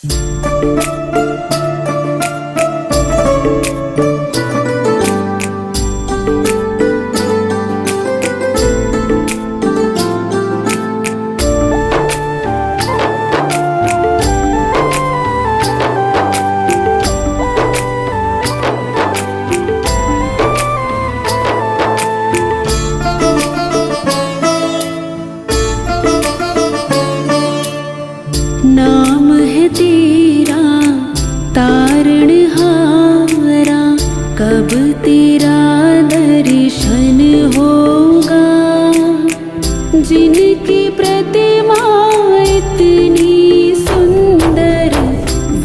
नाम है तेरा तारणहारा, कब तेरा दर्शन होगा। जिनकी प्रतिमा इतनी सुंदर,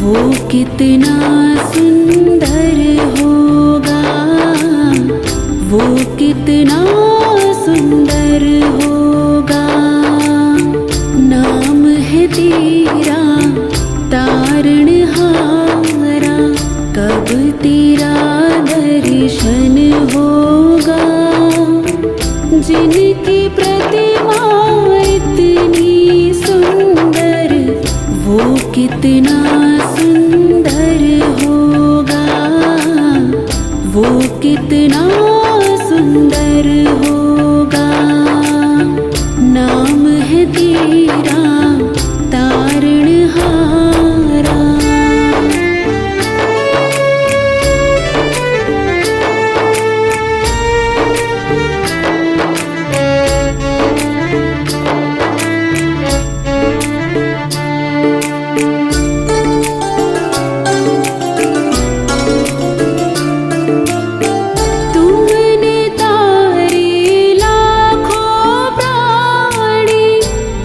वो कितना सुंदर होगा, वो कितना सुंदर होगा। नाम है तेरा तारणहारा, कब तेरा दर्शन होगा। जिनकी प्रतिमा इतनी सुंदर, वो कितना सुंदर होगा, वो कितना सुंदर होगा। नाम है तेरा तारणहारा। तुमने तारे लाखों प्राणी,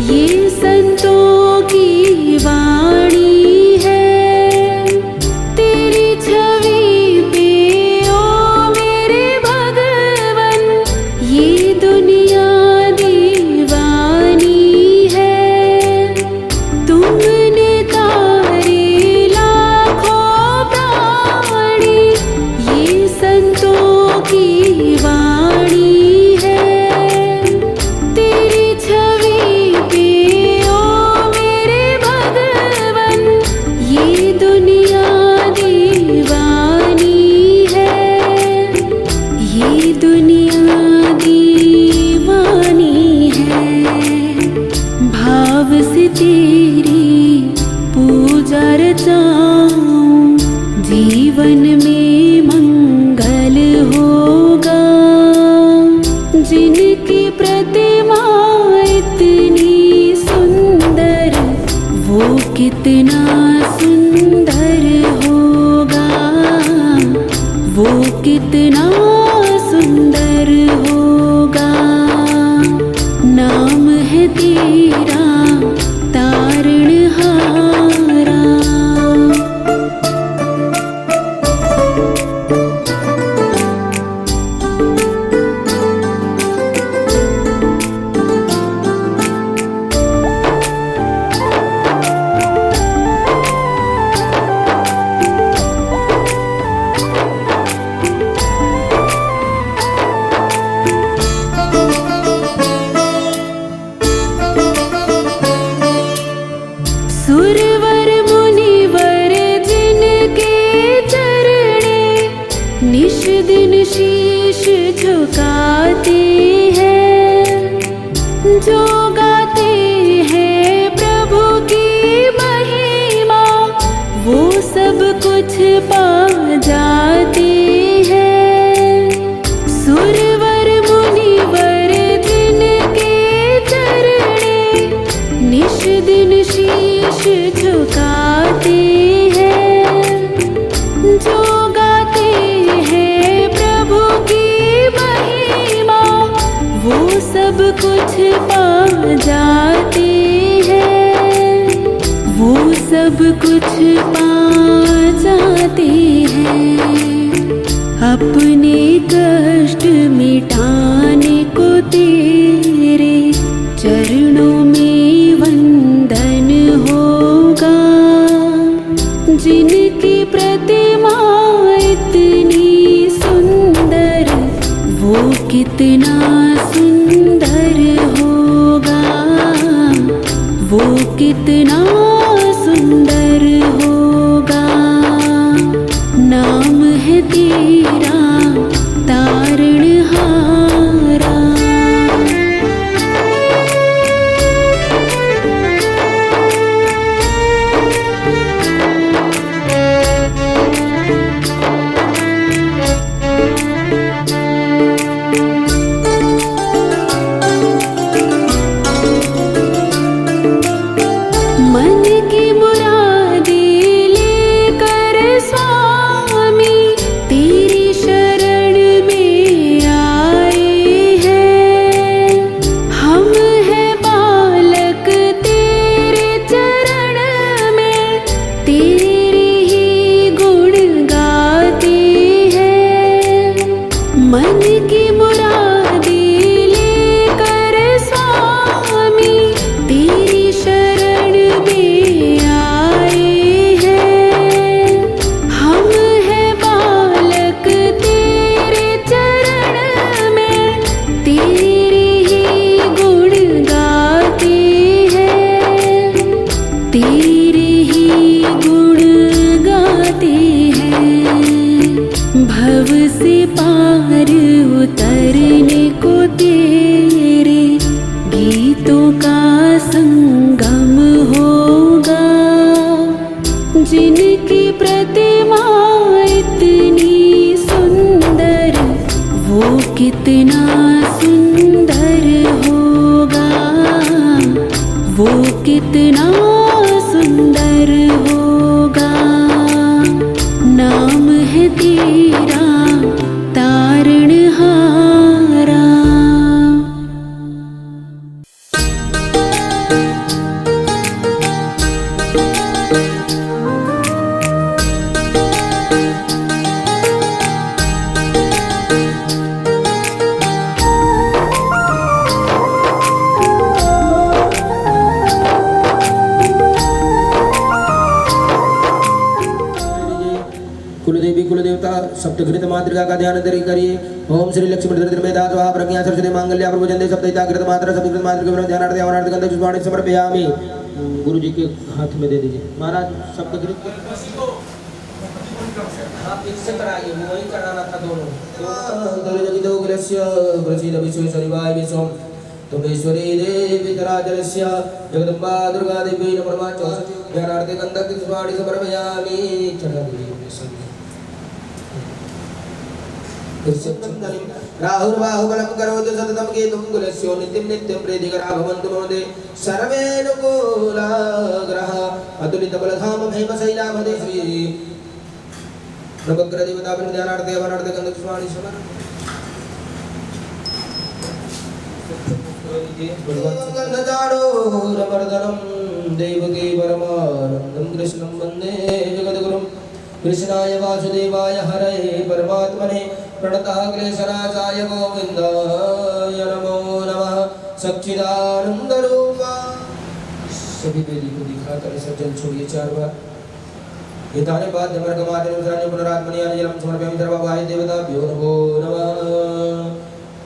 ये संतों की वाणी है। तेरी छवि पे ओ मेरे भगवन, ये दुनिया दीवानी है। तुमने तारे लाखों प्राणी, ये संतों की वाणी है। तेरी छवि पे ओ मेरे भगवन, ये दुनिया दीवानी है, ये दुनिया दीवानी है। भाव से तेरी पूजा रचाऊं, जीवन में मंगल होगा। जिनकी प्रतिमा इतनी सुंदर, वो कितना सुंदर होगा, वो कितना सुंदर होगा। नाम है तेरा तारणहारा। सुरवर मुनिवर जिनके चरणे, निश दिन शीश झुकाते हैं। जो गाते हैं प्रभु की महिमा, वो सब कुछ पा जाते हैं। सुरवर मुनिवर जिनके चरणे, निश दिन शीश झुकाते हैं। जो गाते हैं प्रभु की महिमा, वो सब कुछ पा जाते हैं, वो सब कुछ पा जाते हैं। अपने कष्ट मिटाने को तेरे चरणों में वंदन होगा। जिनकी प्रतिमा इतनी सुंदर, वो कितना सुंदर होगा, वो कितना सुंदर होगा। नाम है तेरा तारणहारा। मन की मुरादें लेकर स्वामी तेरी शरण में आए हैं। हम हैं बालक तेरे चरण में, तेरे ही गुण गाते हैं। मन की मुरादें लेकर स्वामी तेरी शरण में आए हैं। हम हैं बालक तेरे चरण में, तेरे ही गुण गाते हैं। तेरे ही गुण गाते हैं। भव से पार उतरने को तेरे गीतों का संगम होगा। जिनकी प्रतिमा इतनी सुंदर, वो कितना सुंदर होगा। वो कितना सुंदर होगा। नाम है तेरा तारणहारा। कुलदेवी कुलदेवता सप्तघृत मातृका का ध्यान करिए। ओम श्री लक्ष्मी धृतमेधा स्वाहा प्रज्ञा सरस्वती मांगल्य प्रभुजंदे सप्तहिताकृत मात्रा सप्तकृत मातृका ध्यानार्थ अवनार्थ गंध पुष्पाणि समर्पयामि। गुरु जी के हाथ में दे दीजिए महाराज सप्तघृत। आप इससे कराइए, वही कराना था दोनों। प्रसीद विश्वेश्वरी विश्वम तुमेश्वरी देवी तराजलस्य जगदम्बा दुर्गा देवी नमः ज्ञानार्थ गंध पुष्पाणि समर्पयामि। चढ़ा दीजिए। राहुर्बाहुबलं करोतु सततं केतुं कुलस्यो नित्यं नित्यं प्रीतिकरा भवन्तु महोदय सर्वेऽनुकूलाग्रहाः अतुलितबलधाम हेमशैलामधे श्री नवग्रहदेवताभ्यं ध्यानार्थे अवनार्थे गन्धपुष्पाणि समर्पयामि। देवकी परमानन्दं कृष्णं वन्दे जगद्गुरुं। कृष्णाय वासुदेवाय हरये परमात्मने प्रणतः क्लेशनाशाय गोविन्दाय नमो नमः। सच्चिदानन्दरूपा सभी बेदी को दिखाकर सज्जन छोड़िए 4 बार। एतानि पाद्यमर्गमादिनुसराणि पुनरात्मनि जलं समर्पयामि सर्वभाय देवताभ्यो नमो नमः।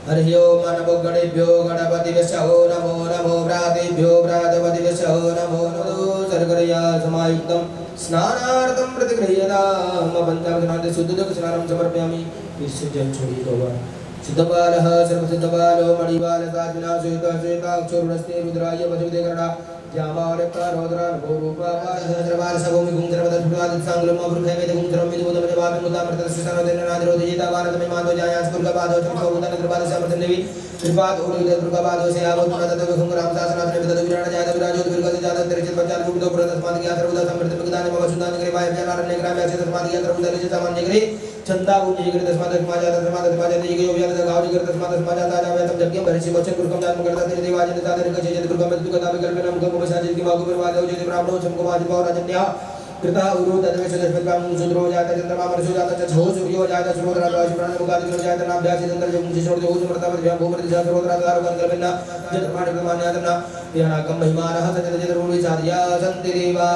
हरि ओम नमो गणेभ्यो गणपतिभ्यो नमो नमो व्रातेभ्यो व्रातपतिभ्यो नमो नमो। सर्गरया समायुक्तं स्नानार्थं प्रतिगृह्यताम् पञ्चामृतान्ते शुद्धोदक स्नानं समर्पयामि। इससे जल छोड़िए 2 बार। सिद्धबालः सर्वसिद्धबालो मणिबालसात्विना श्वेताक्षोरुणस्ते रुद्राय वजुदेकरणा श्यामावरक्तारोदरा भूरूपापासहस्रबाल सभूमि गुंजरवदत्पुरादित्साङ्गुलम् अवृभयवेद गुंजरं विदुदमजवापि मुदामृतस्विसानोदेनराधिरोधयिता भारतमिमादो जायास्कुर्गपादो चन्द्रभूतनद्रपादशामृतन्देवी कृपात् उडुदद्रुगपादो सेयावोत्तमदत्तविहुङ्गरामशासनाथने विददविराणजात विराजोत् विर्गतिजातन्तरिचित् पञ्चालभूतो पुरतस्मादिज्ञातर्वुदा समृद्धमिगदानि भवसुन्दानिग्रे वायव्यानारण्ये ग्राम्ये क्षेत्रस्मादिज्ञातर्वुदलिचित् सामान्यग्रे छन्दागुञ्जीकृत तस्मादस्माजातस्मादस्माजातगावजिकृत जज्ञं भरिषि वचन गुरुकं जातं करता देवाजन सादरिक चेत गुरुकं दुर्गता विकल्पनं मुखं उपशाजित किमागु निर्वादो ज्योति ब्राह्मणो चमको वाजिपाव राजन्या कृता उरु तद्वेष दशपत्काम सुद्रो जाता चंद्रमा मनुष्यो जाता छो सूर्यो जाता श्रोत्रा द्वादश प्राण मुखादिनो जाता नाभ्यासी दंतर जो मुझे छोड़ दे हो समर्था पर भूमि दिशा श्रोत्रा द्वार कंकर बिना जतमाण प्रमाण्यातना याना कम महिमानः सचल जन रूपी साध्या संति देवा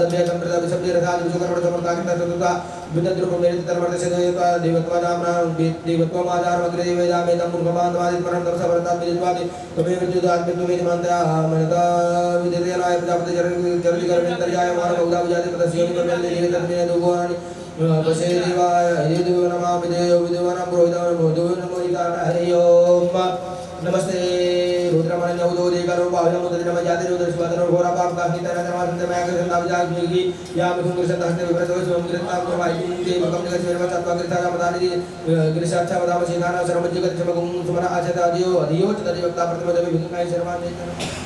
दभ्य संप्रदा विसभ्य रथा विश्वकर्म समर्था कृता चतुर्था विदद्र प्रमेय तरवर्त से देवता देवत्व नामना देवत्व मादार वग्र देवदा में तम मुर्गमान वादित परम तम सबरता विद्वादि तमे विद्युदात में तुम्हें मंत्रा मनता विद्यालय प्रजापति चरली कर अंतर जाय मानव उदा विजाति पदस्योनि परमेले देव तत्मे दुगोनि बसे देवाय हरि देव नमा विदेव विदेवाना पुरोहितान भोदो नमो ईकार हरि ओम नमस्ते रुद्रमण नवदो देकर बाहुलं मुदति नम जाति रुद्र स्वादन घोरा पाप का हित नरमा संतमय कर संता विजाग मिगी या मिथुन कृष्ण हस्ते विप्रतो स्वयं कृतना प्रवाहि देव कम जगत सेवा तत्व कृता का मदानि गिरिशाक्षा मदाम सिखाना सर्वज्ञ जगत चमकुम सुमना आचता दियो अधियो तदि वक्ता प्रथम देवी भिन्नकाय शर्मा देकर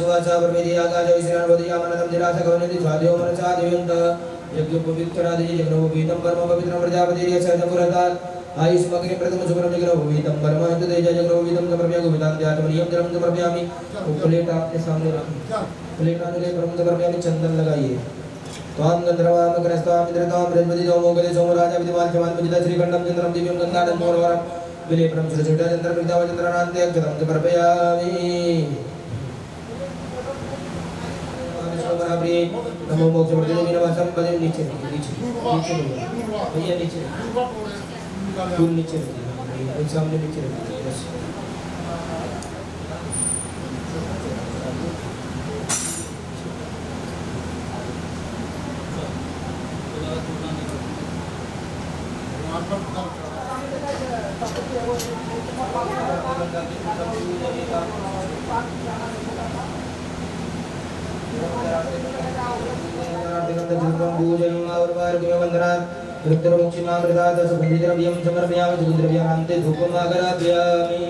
वाचा परमेदि आकाश विश्रान वदिया मनतम दिरास कवनेति स्वादेव मनसा देवंत यज्ञ पवित्रादि जग्नो पवित्रं परम पवित्रं प्रजापति यशः पुरतात् आयुष मग्ने प्रथम सुब्रह्म जग्नो पवित्रं परम हित तेज जग्नो पवित्रं समर्पयामि गोविंदं ध्यातमनियम जलम समर्पयामि प्लेट आपके सामने रखिए प्लेट आने के परम समर्पयामि चंदन लगाइए त्वां गंधर्वां ग्रस्तां मित्रतां बृहस्पति सोमोगले सोमराज विद्वान् चमान विदिता श्रीकंठं चंद्रं दिव्यं गंगाधं मोरवरं विलेपनं सुरचूटा चंद्र प्रदाव चंद्रनान्ते अक्षतं समर्पयामि नमो मोक्ष प्रदे विनवासम पदे नीचे भैया नीचे फूल नीचे रखिए सामने नीचे रखिए बस रुद्रमुक्षिमामृतादसुगन्धिद्रव्यं समर्पयामि सुगन्धिद्रव्यान्ते धूपमागराभ्यामि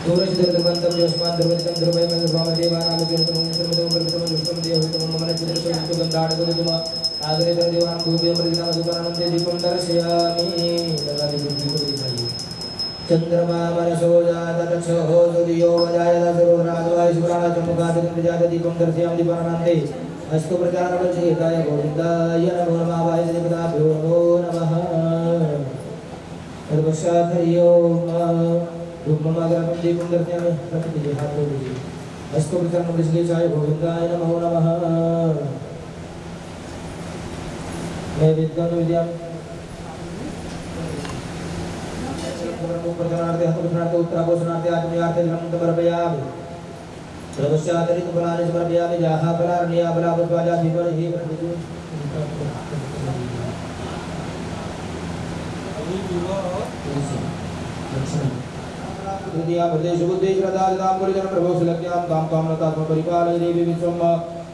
दूरचित्रबन्धं यस्मान् द्रवदितं द्रवयं स्वामदेवानामतिरतमं सर्वतमं परमितमं विष्णुं देवहितमं मम नचित्रसुगन्धाडगुरुतम आगरेतदेवानां धूपे मृदिनां धूपानन्दे दीपं दर्शयामि चंद्रमा मनसो जातचक्षो सूर्यो वजायत सरोराजवाय शुक्राणचमुखादिगन्धजात दीपं दर्शयामि दीपानन्दे अस्तु प्रचारवचेताय गोविन्दाय नमो नमः वाय देवताभ्यो नमो नमः तत्पश्चात् हरि ओम धूपमागरामं दीपं दर्शयामि प्रकृतिः हाथ जोड़िए अस्तु प्रचारवचेताय गोविन्दाय नमो नमः मैं विद्वान विद्या प्रधानार्थे हस्तप्रधानार्थे उत्तरापोषणार्थे आत्मयार्थे धर्मं समर्पयामि सर्वस्यातरि फलानि समर्पयामि जाः फलार्ण्या फलापुष्पाजा दीपनिः तृतीया प्रदेश बुद्धि श्रद्धा दाम गुरुजन प्रभो सुलज्ञां तां कामनतात्म परिपालय देवी विश्वं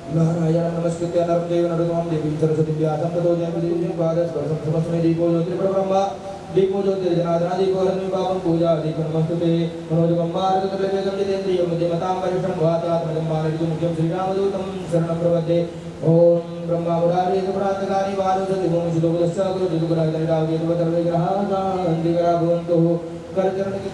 नारायणं नमस्कृत्य नरं चैव नरोत्तमं देवीं सरस्वतीं व्यासं ततो जयमुदीर्घं पादस्पर्शं समस्मै दीपो ज्योतिर्ब्रह्म दीपो ज्योतिर्जनार्दन दीपो रश्मि पापं पूजा दीपो नमस्तुते मनोजगं मार्गतुल्यवेगं जितेन्द्रियं बुद्धिमतां वरिष्ठं वातात्मजं बालरितुमुख्यं श्रीरामदूतं शरणं प्रपद्ये ओम ब्रह्मा मुरारी सुप्रांतकारी वारुसति भूमिषितो गुदस्सा गुरुजितुगुरागनि रावकेतु वतर्विग्रहाकान्तिकरा भवन्तु करचरण की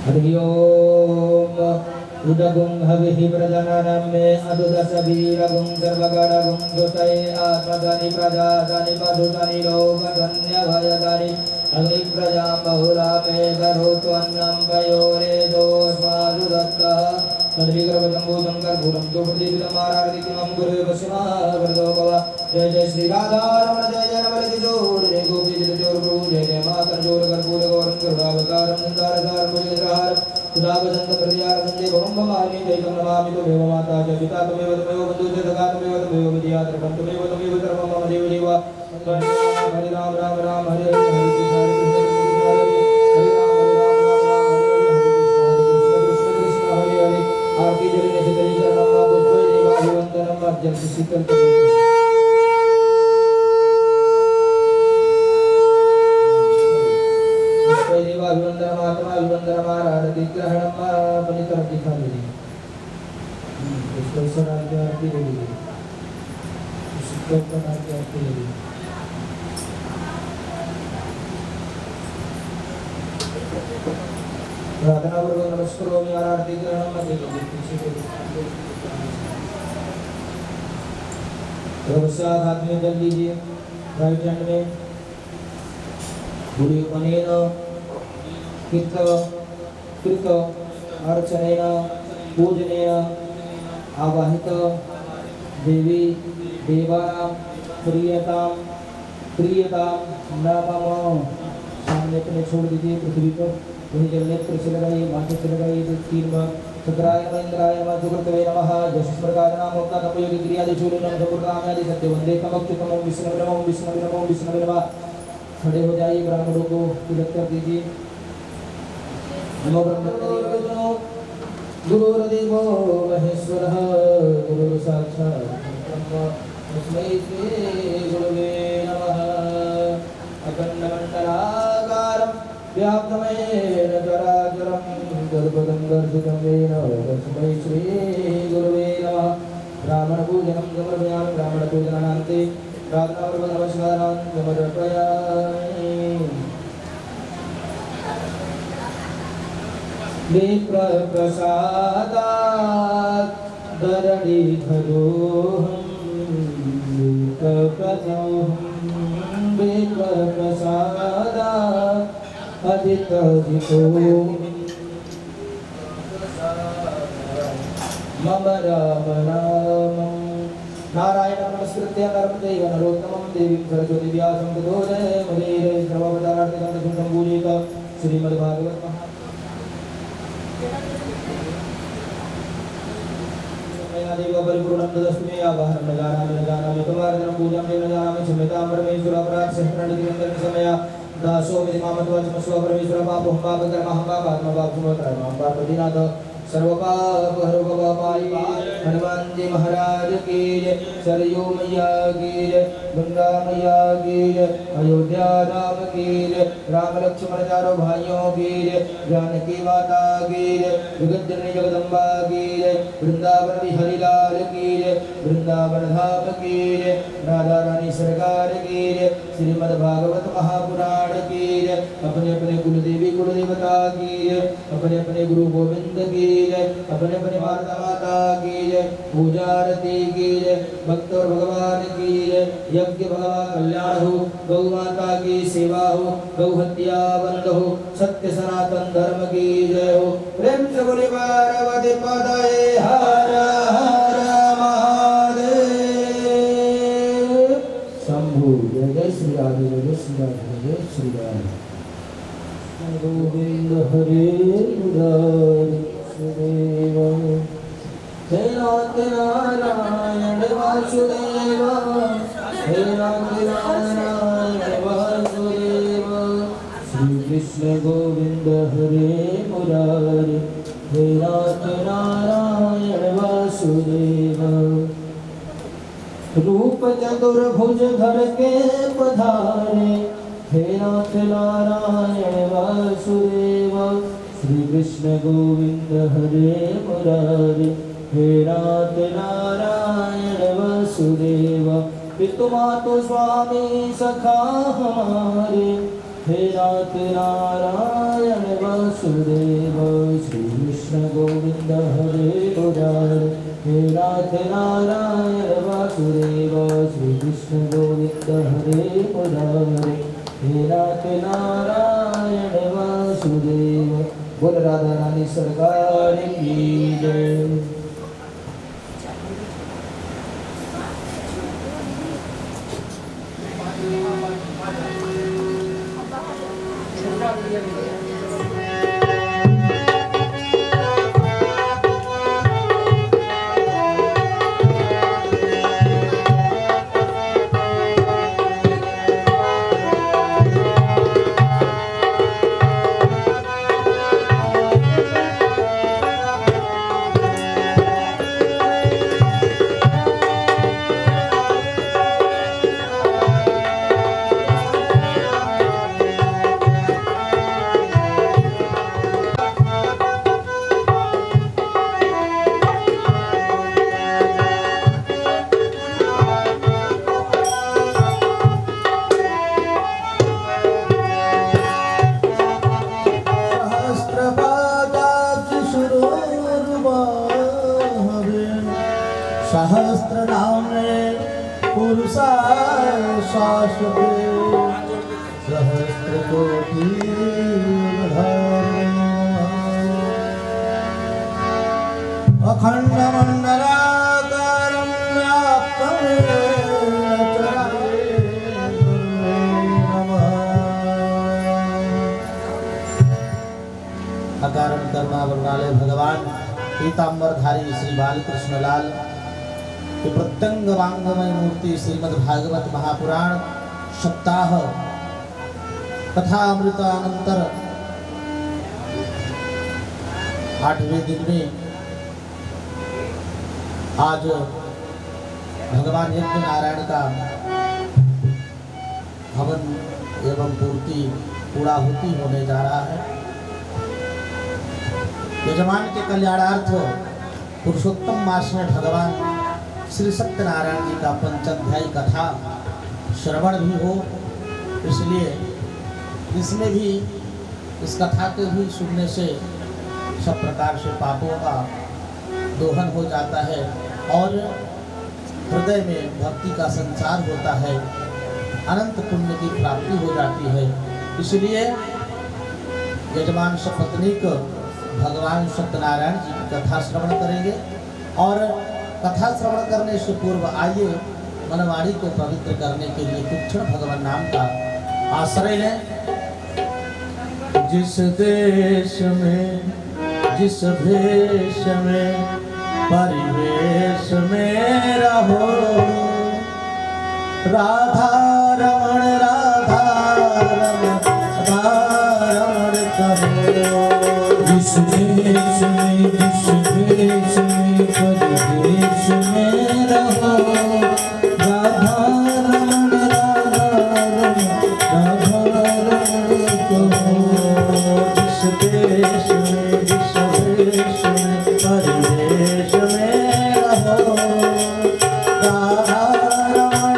हरि ओम उदगुं हविः प्रजननं मे अदुदशवीरगुं सर्वगणगुं सुतये आत्मधनि प्रजाधनि पदुधनि लोकधन्यभयधनि अग्निप्रजां बहुला मे करोतु अन्नं पयोरेदोऽस्मासु दत्तः तद्विग्रहजम्बूजं कर्पूरं तु प्रतिदिनमाराधिकिमं गुरुवे पश्चिमावर्तो भव जय जय श्री राधारमण जय जय नवल किशोर जय गोपी जय प्रभु जय जय महाकर्जोर कर्पूर गौरं करुणावतारं निन्दारसारं भुजगहारं सुधावदन्त प्रत्यारन्दे भवं भवामि दैतं नमामि त्वमेव माता च पिता त्वमेव बन्धु च सखा त्वमेव विद्याधरं त्वमेव सर्वं मम देव देव हरे राम राम राम हरे हरे हरे कृष्ण हरे कृष्ण आरती जलिने से करी करना पुष्पे देवाभिवंदनम अर्जन शीतल पुष्पे देवाभिवंदनम आत्मा अभिवंदनम आरती ग्रहणम अपनी तरफ दिखा दीजिए पुष्पे सराय की आरती ले लीजिए शीतल प्रकार की आरती ले लीजिए प्रार्थना पूर्वक नमस्कार आरती ग्रहण में हाथ में जल लीजिए राइट हैंड में पूरी अनेन कृत अर्चनेन पूजनेन आवाहित देवी देवानां प्रियतां नामम सामने अपने छोड़ दीजिए पृथ्वी को वही जल नेत्र से लगाइए माथे से लगाइए तो तीन बार चक्राय नमः इंद्राय नमः सुकृतवे नमः जशस्मृताय नमः मुक्तात्म योगी क्रियादि शूलिनम सपुरकाम्यादि सत्य वंदे तमक्षुतमं विष्णवे नमः विष्णवे नमः विष्णवे नमः खड़े हो जाइए ब्राह्मणों को तिलक कर दीजिए नमो ब्रह्मणे गुरुर्देवो महेश्वरः गुरुः साक्षात् ब्रह्म तस्मै श्री गुरवे नमः अखण्डमण्डलाकारं व्याप्तमेन चराचरं तत्पदं दर्शितं येन तस्मै श्री गुरवे नमः ब्राह्मणपूजनं समर्पयामि ब्राह्मणपूजनान्ते प्रार्थनापूर्वक नमस्कारान् समर्पयामि विप्रप्रसादात् दरणीधरोऽहं विप्रप्रसादात् अधितजितो मम राम नामं नारायण नमस्कृत्य नरं चैव नरोत्तमं देवीं सरस्वती व्यासं ततो जयमुदीरये सर्वपदार्थं सम्पूजित श्रीमद्भागवत देव परिपूर्णं तदस्मै आवाहनं न जानामि त्वमार्जनं पूजां देव न जानामि क्षम्यतां परमेश्वर अपराध सहस्रणिरन्तरं समया दासोऽमिति मामत्वाचमस्व परमेश्वर पापं पापकर्महं पापात्मपापसुमोत्तरमं पार्वतीनाथ सर्वपाप हरो पापाय हनुमान जी महाराज की जय सरयू मैया की जय गंगा मैया की जय अयोध्या राम की जय राम लक्ष्मण चारों भाइयों की जय जानकी माता की जय जगत जननी जगदम्बा की जय वृंदावन बिहारी लाल की जय वृंदावन धाम की जय राधा रानी सरकार की जय श्रीमद् भागवत महापुराण की जय अपने अपने कुलदेवी कुलदेवता की जय अपने अपने गुरु गोविंद की जय अपने अपने माता माता की जय पूजा आरती की जय भक्त और भगवान की जय यज्ञ भगवान कल्याण हो गौ माता की सेवा हो गौ हत्या बंद हो सत्य सनातन धर्म की जय हो प्रेम से बोले पार्वती पदये हर हर महादेव शंभु जय जय श्री राधे जय श्री राधे जय श्री राधे गोविंद हरे मुरारी देव हे नारायण वासुदेव हे नारायण वासुदेव श्री कृष्ण गोविंद हरे मुरारी नारायण वासुदेव। रूप चतुर्भुज धर के पधारे, हे नाथ नारायण वासुदेव। श्री कृष्ण गोविंद हरे मुरारे, हे नाथ नारायण वासुदेव। पितु मातु स्वामी सखा हमारे, हे नाथ नारायण वासुदेव। श्री कृष्ण गोविंद हरे मुरारे, हे नाथ नारायण वासुदेव। श्री कृष्ण गोविंद हरे मुरारे, हे नाथ नारायण वासुदेव। बोल राधा रानी सरकार की जय। सहस्त्र नाम पुरुषा शाश्वते, सहस्त्र कोटि अखंड मंडलाकारं व्याप्तं अकारण करुणा वरुणालय भगवान पीताम्बरधारी श्री बालकृष्ण लाल की प्रत्यंग वांगमय मूर्ति श्रीमद् भागवत महापुराण सप्ताह कथा अमृतानंतर 8वें दिन में आज भगवान यज्ञ नारायण का हवन एवं पूर्ति पूर्णाहुति होने जा रहा है। यजमान के कल्याणार्थ पुरुषोत्तम मास में भगवान श्री सत्यनारायण जी का पंचाध्यायी कथा श्रवण भी हो, इसलिए इसमें भी इस कथा के भी सुनने से सब प्रकार से पापों का दोहन हो जाता है और हृदय में भक्ति का संचार होता है, अनंत पुण्य की प्राप्ति हो जाती है। इसलिए यजमान सपत्नी को भगवान सत्यनारायण जी की कथा श्रवण करेंगे और कथा श्रवण करने से पूर्व आइए मनवाणी को पवित्र करने के लिए कुछ क्षण भगवान नाम का आश्रय लें। जिस देश में जिस भेष में परिवेश में रहो, राधा रमण कहो। जिस देश में जिस भेष में परिवेश में रहो, राधा रमण कहो। जिस देश में जिस भेष में परिवेश में रहो, राधा रमण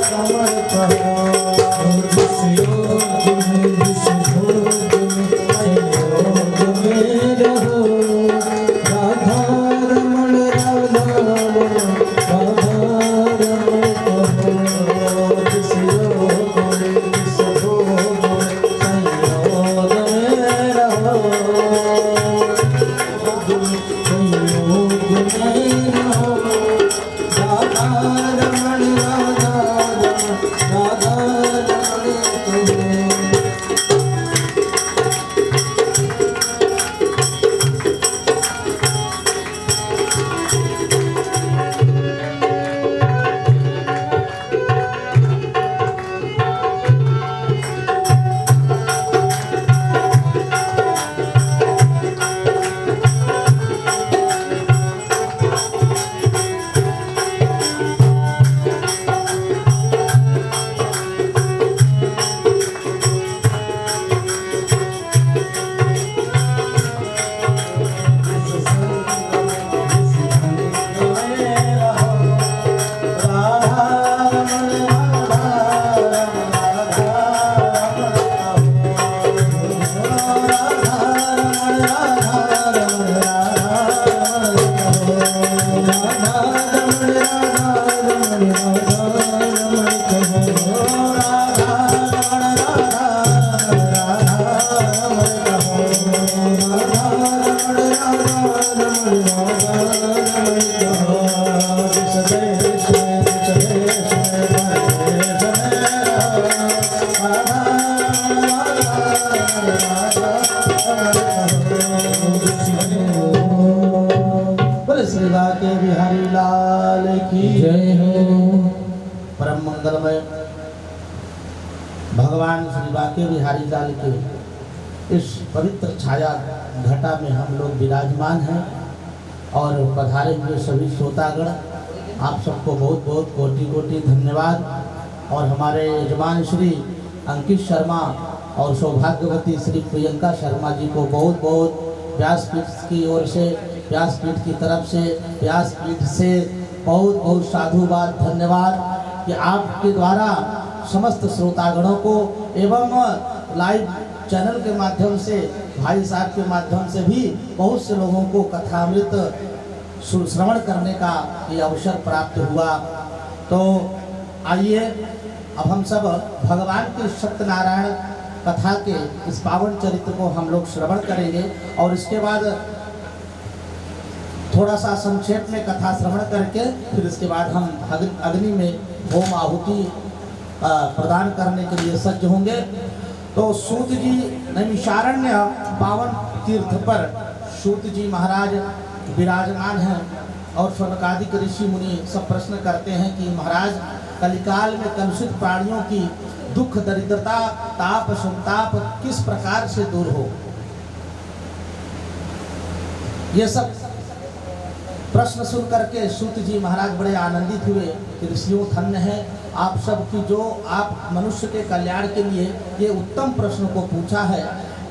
कमल कहो योग में रहो राधा रमण राधा रमण राधा रमण कहो जिस योग में जिस भोग संयोग में रहो संयोग में रहो राधा रमण राधा रमण राधा रमण कहो। भगवान श्री बांके बिहारी लाल के इस पवित्र छाया घटा में हम लोग विराजमान हैं और पधारे हुए सभी श्रोतागण आप सबको बहुत बहुत कोटि कोटि धन्यवाद। और हमारे यजमान श्री अंकित शर्मा और सौभाग्यवती श्री प्रियंका शर्मा जी को बहुत बहुत व्यासपीठ की ओर से, व्यासपीठ की तरफ से, व्यासपीठ से बहुत बहुत साधुवाद धन्यवाद कि आपके द्वारा समस्त श्रोतागणों को एवं लाइव चैनल के माध्यम से भाई साहब के माध्यम से भी बहुत से लोगों को कथामृत श्रवण करने का ये अवसर प्राप्त हुआ। तो आइए अब हम सब भगवान के सत्यनारायण कथा के इस पावन चरित्र को हम लोग श्रवण करेंगे और इसके बाद थोड़ा सा संक्षेप में कथा श्रवण करके फिर इसके बाद हम अग्नि में होम आहुति प्रदान करने के लिए सज्ज होंगे। तो सूत जी नैमिषारण्य पावन तीर्थ पर सूत जी महाराज विराजमान हैं और शौनकादिक ऋषि मुनि सब प्रश्न करते हैं कि महाराज कलिकाल में कलुषित प्राणियों की दुख दरिद्रता ताप संताप किस प्रकार से दूर हो। ये सब प्रश्न सुन करके सूत जी महाराज बड़े आनंदित हुए कि ऋषियों धन्य है आप सब की जो आप मनुष्य के कल्याण के लिए ये उत्तम प्रश्न को पूछा है।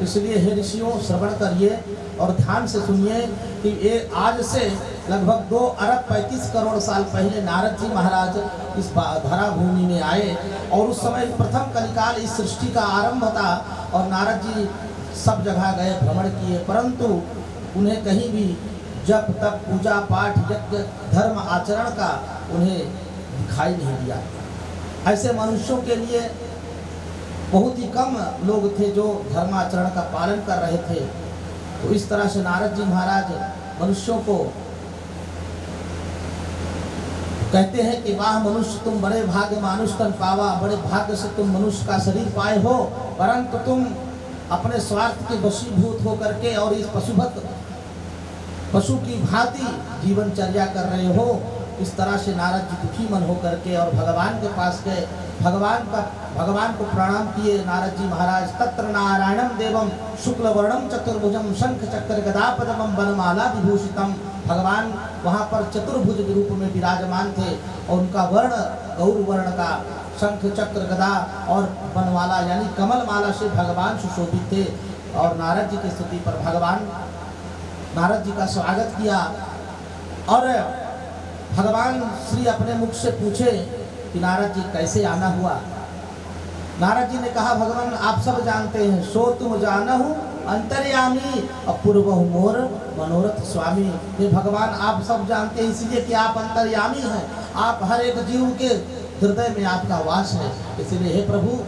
इसलिए हे ऋषियों श्रवण करिए और ध्यान से सुनिए कि ये आज से लगभग 2 अरब 35 करोड़ साल पहले नारद जी महाराज इस धरा भूमि में आए और उस समय प्रथम कलिकाल इस सृष्टि का आरंभ था और नारद जी सब जगह गए भ्रमण किए, परंतु उन्हें कहीं भी जप तप पूजा पाठ यज्ञ धर्म आचरण का उन्हें दिखाई नहीं दिया। ऐसे मनुष्यों के लिए बहुत ही कम लोग थे जो धर्माचरण का पालन कर रहे थे। तो इस तरह से नारद जी महाराज मनुष्यों को कहते हैं कि वाह मनुष्य तुम बड़े भाग्य मानुष तन पावा, बड़े भाग्य से तुम मनुष्य का शरीर पाए हो, परंतु तुम अपने स्वार्थ के वशीभूत होकर के और इस पशु की भांति जीवनचर्या कर रहे हो। इस तरह से नारद जी दुखी मन होकर के और भगवान के पास गए, भगवान को प्रणाम किए। नारद जी महाराज तत्र नारायणम देवम शुक्ल वर्णम चतुर्भुजम शंख चक्र गदा पद्मम वनमाला विभूषितम। भगवान वहाँ पर चतुर्भुज के रूप में विराजमान थे और उनका वर्ण गौर वर्ण का शंख चक्र गदा और वनमाला यानी कमल माला से भगवान सुशोभित थे। और नारद जी की स्तुति पर भगवान नारद जी का स्वागत किया और भगवान श्री अपने मुख से पूछे कि नारद जी कैसे आना हुआ। नारद जी ने कहा भगवान आप सब जानते हैं, सो तुम जानहु अंतर्यामी अपूर्वहु मोर मनोरथ स्वामी। ये भगवान आप सब जानते हैं इसलिए कि आप अंतर्यामी हैं, आप हर एक जीव के हृदय में आपका वास है, इसलिए हे प्रभु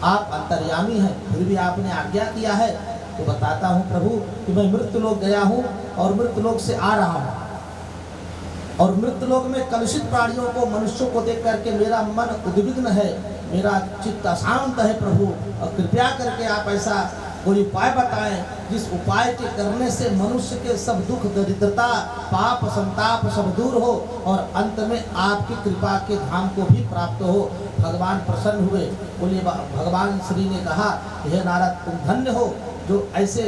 आप अंतर्यामी हैं। फिर भी आपने आज्ञा किया है तो बताता हूँ प्रभु कि मैं मृत्यु लोक गया हूँ और मृत्यु लोक से आ रहा हूँ, और मृत्यु लोक में कलुषित प्राणियों को, मनुष्यों को देख करके मेरा मन उद्विग्न है, मेरा चित्त अशांत है प्रभु, और कृपया करके आप ऐसा कोई उपाय बताएं जिस उपाय के करने से मनुष्य के सब दुख दरिद्रता पाप संताप सब दूर हो और अंत में आपकी कृपा के धाम को भी प्राप्त हो। भगवान प्रसन्न हुए, बोले भगवान श्री ने कहा हे नारद तुम धन्य हो जो ऐसे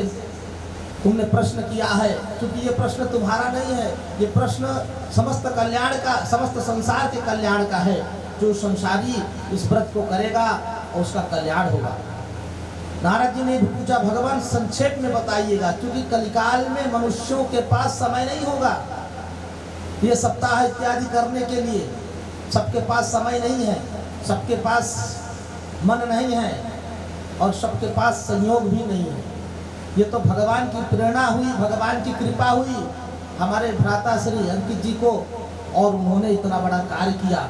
तुमने प्रश्न किया है, क्योंकि ये प्रश्न तुम्हारा नहीं है, ये प्रश्न समस्त कल्याण का, समस्त संसार के कल्याण का है। जो संसारी इस व्रत को करेगा उसका कल्याण होगा। नारद जी ने पूछा भगवान संक्षेप में बताइएगा, क्योंकि कलिकाल में मनुष्यों के पास समय नहीं होगा ये सप्ताह इत्यादि करने के लिए, सबके पास समय नहीं है, सबके पास मन नहीं है और सबके पास संयोग भी नहीं है। ये तो भगवान की प्रेरणा हुई, भगवान की कृपा हुई हमारे भ्राता श्री अंकित जी को, और उन्होंने इतना बड़ा कार्य किया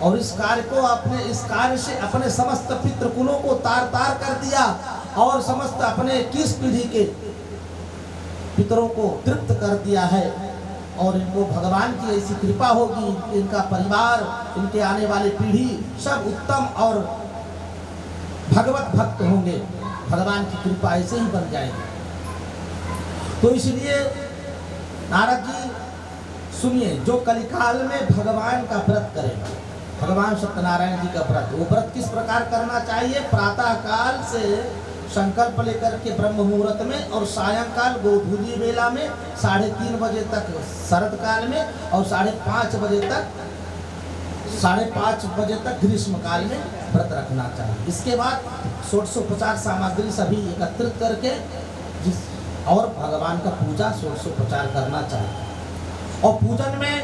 और इस कार्य को अपने इस कार्य से अपने समस्त पितृकुलों को तार तार कर दिया और समस्त अपने 21 पीढ़ी के पितरों को तृप्त कर दिया है। और इनको भगवान की ऐसी कृपा होगी, इनका परिवार, इनके आने वाले पीढ़ी सब उत्तम और भगवत भक्त होंगे, भगवान की कृपा ऐसे ही बन जाएगी। तो इसलिए नारद जी सुनिए, जो कलिकाल में भगवान का व्रत करेगा, भगवान सत्यनारायण जी का व्रत, वो व्रत किस प्रकार करना चाहिए? प्रातः काल से संकल्प लेकर के ब्रह्म मुहूर्त में और सायंकाल गोधूली बेला में 3:30 बजे तक शरद काल में और 5:30 बजे तक ग्रीष्म काल में व्रत रखना चाहिए। इसके बाद 1650 सामग्री सभी एकत्रित करके और भगवान का पूजा 1650 करना चाहिए। और पूजन में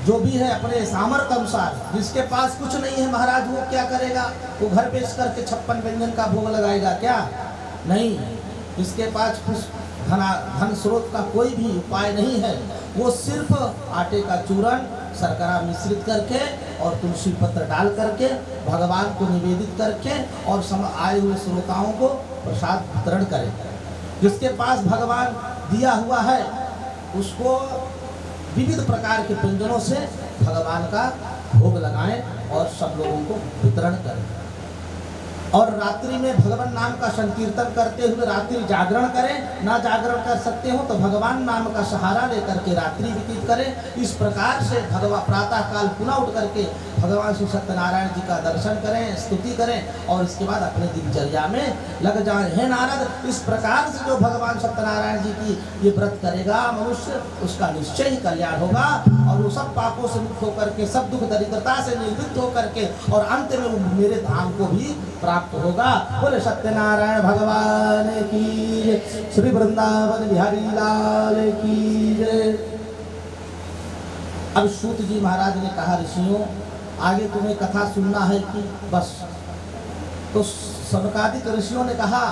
जो भी है अपने सामर्थ्य अनुसार, जिसके पास कुछ नहीं है महाराज वो क्या करेगा? वो घर पे करके 56 व्यंजन का भोग लगाएगा क्या? नहीं, जिसके पास कुछ धन स्रोत का कोई भी उपाय नहीं है, वो सिर्फ आटे का चूरण शर्करा मिश्रित करके और तुलसी पत्र डाल करके भगवान को निवेदित करके और आए हुए श्रोताओं को प्रसाद वितरण करे। जिसके पास भगवान दिया हुआ है उसको विविध प्रकार के व्यंजनों से भगवान का भोग लगाएं और सब लोगों को वितरण करें। और रात्रि में भगवान नाम का संकीर्तन करते हुए रात्रि जागरण करें। ना जागरण कर सकते हो तो भगवान नाम का सहारा लेकर के रात्रि व्यतीत करें। इस प्रकार से भगवान प्रातः काल पुनः उठ करके भगवान श्री सत्यनारायण जी का दर्शन करें, स्तुति करें और इसके बाद अपने दिनचर्या में लग जाएं। हे नारद, इस प्रकार से जो भगवान सत्यनारायण जी की ये व्रत करेगा मनुष्य, उसका निश्चय ही कल्याण होगा और वो सब पापों से मुक्त होकर के, सब दुख दरिद्रता से निवृत्त होकर के और अंत में वो मेरे धाम को भी प्राप्त होगा। बोले सत्यनारायण भगवान की जय, श्री वृंदावन बिहारी लाल की जय। अब सूत जी महाराज ने कहा ऋषियों आगे तुम्हें कथा सुनना है कि बस? तो सनकादिक ऋषियों ने कहा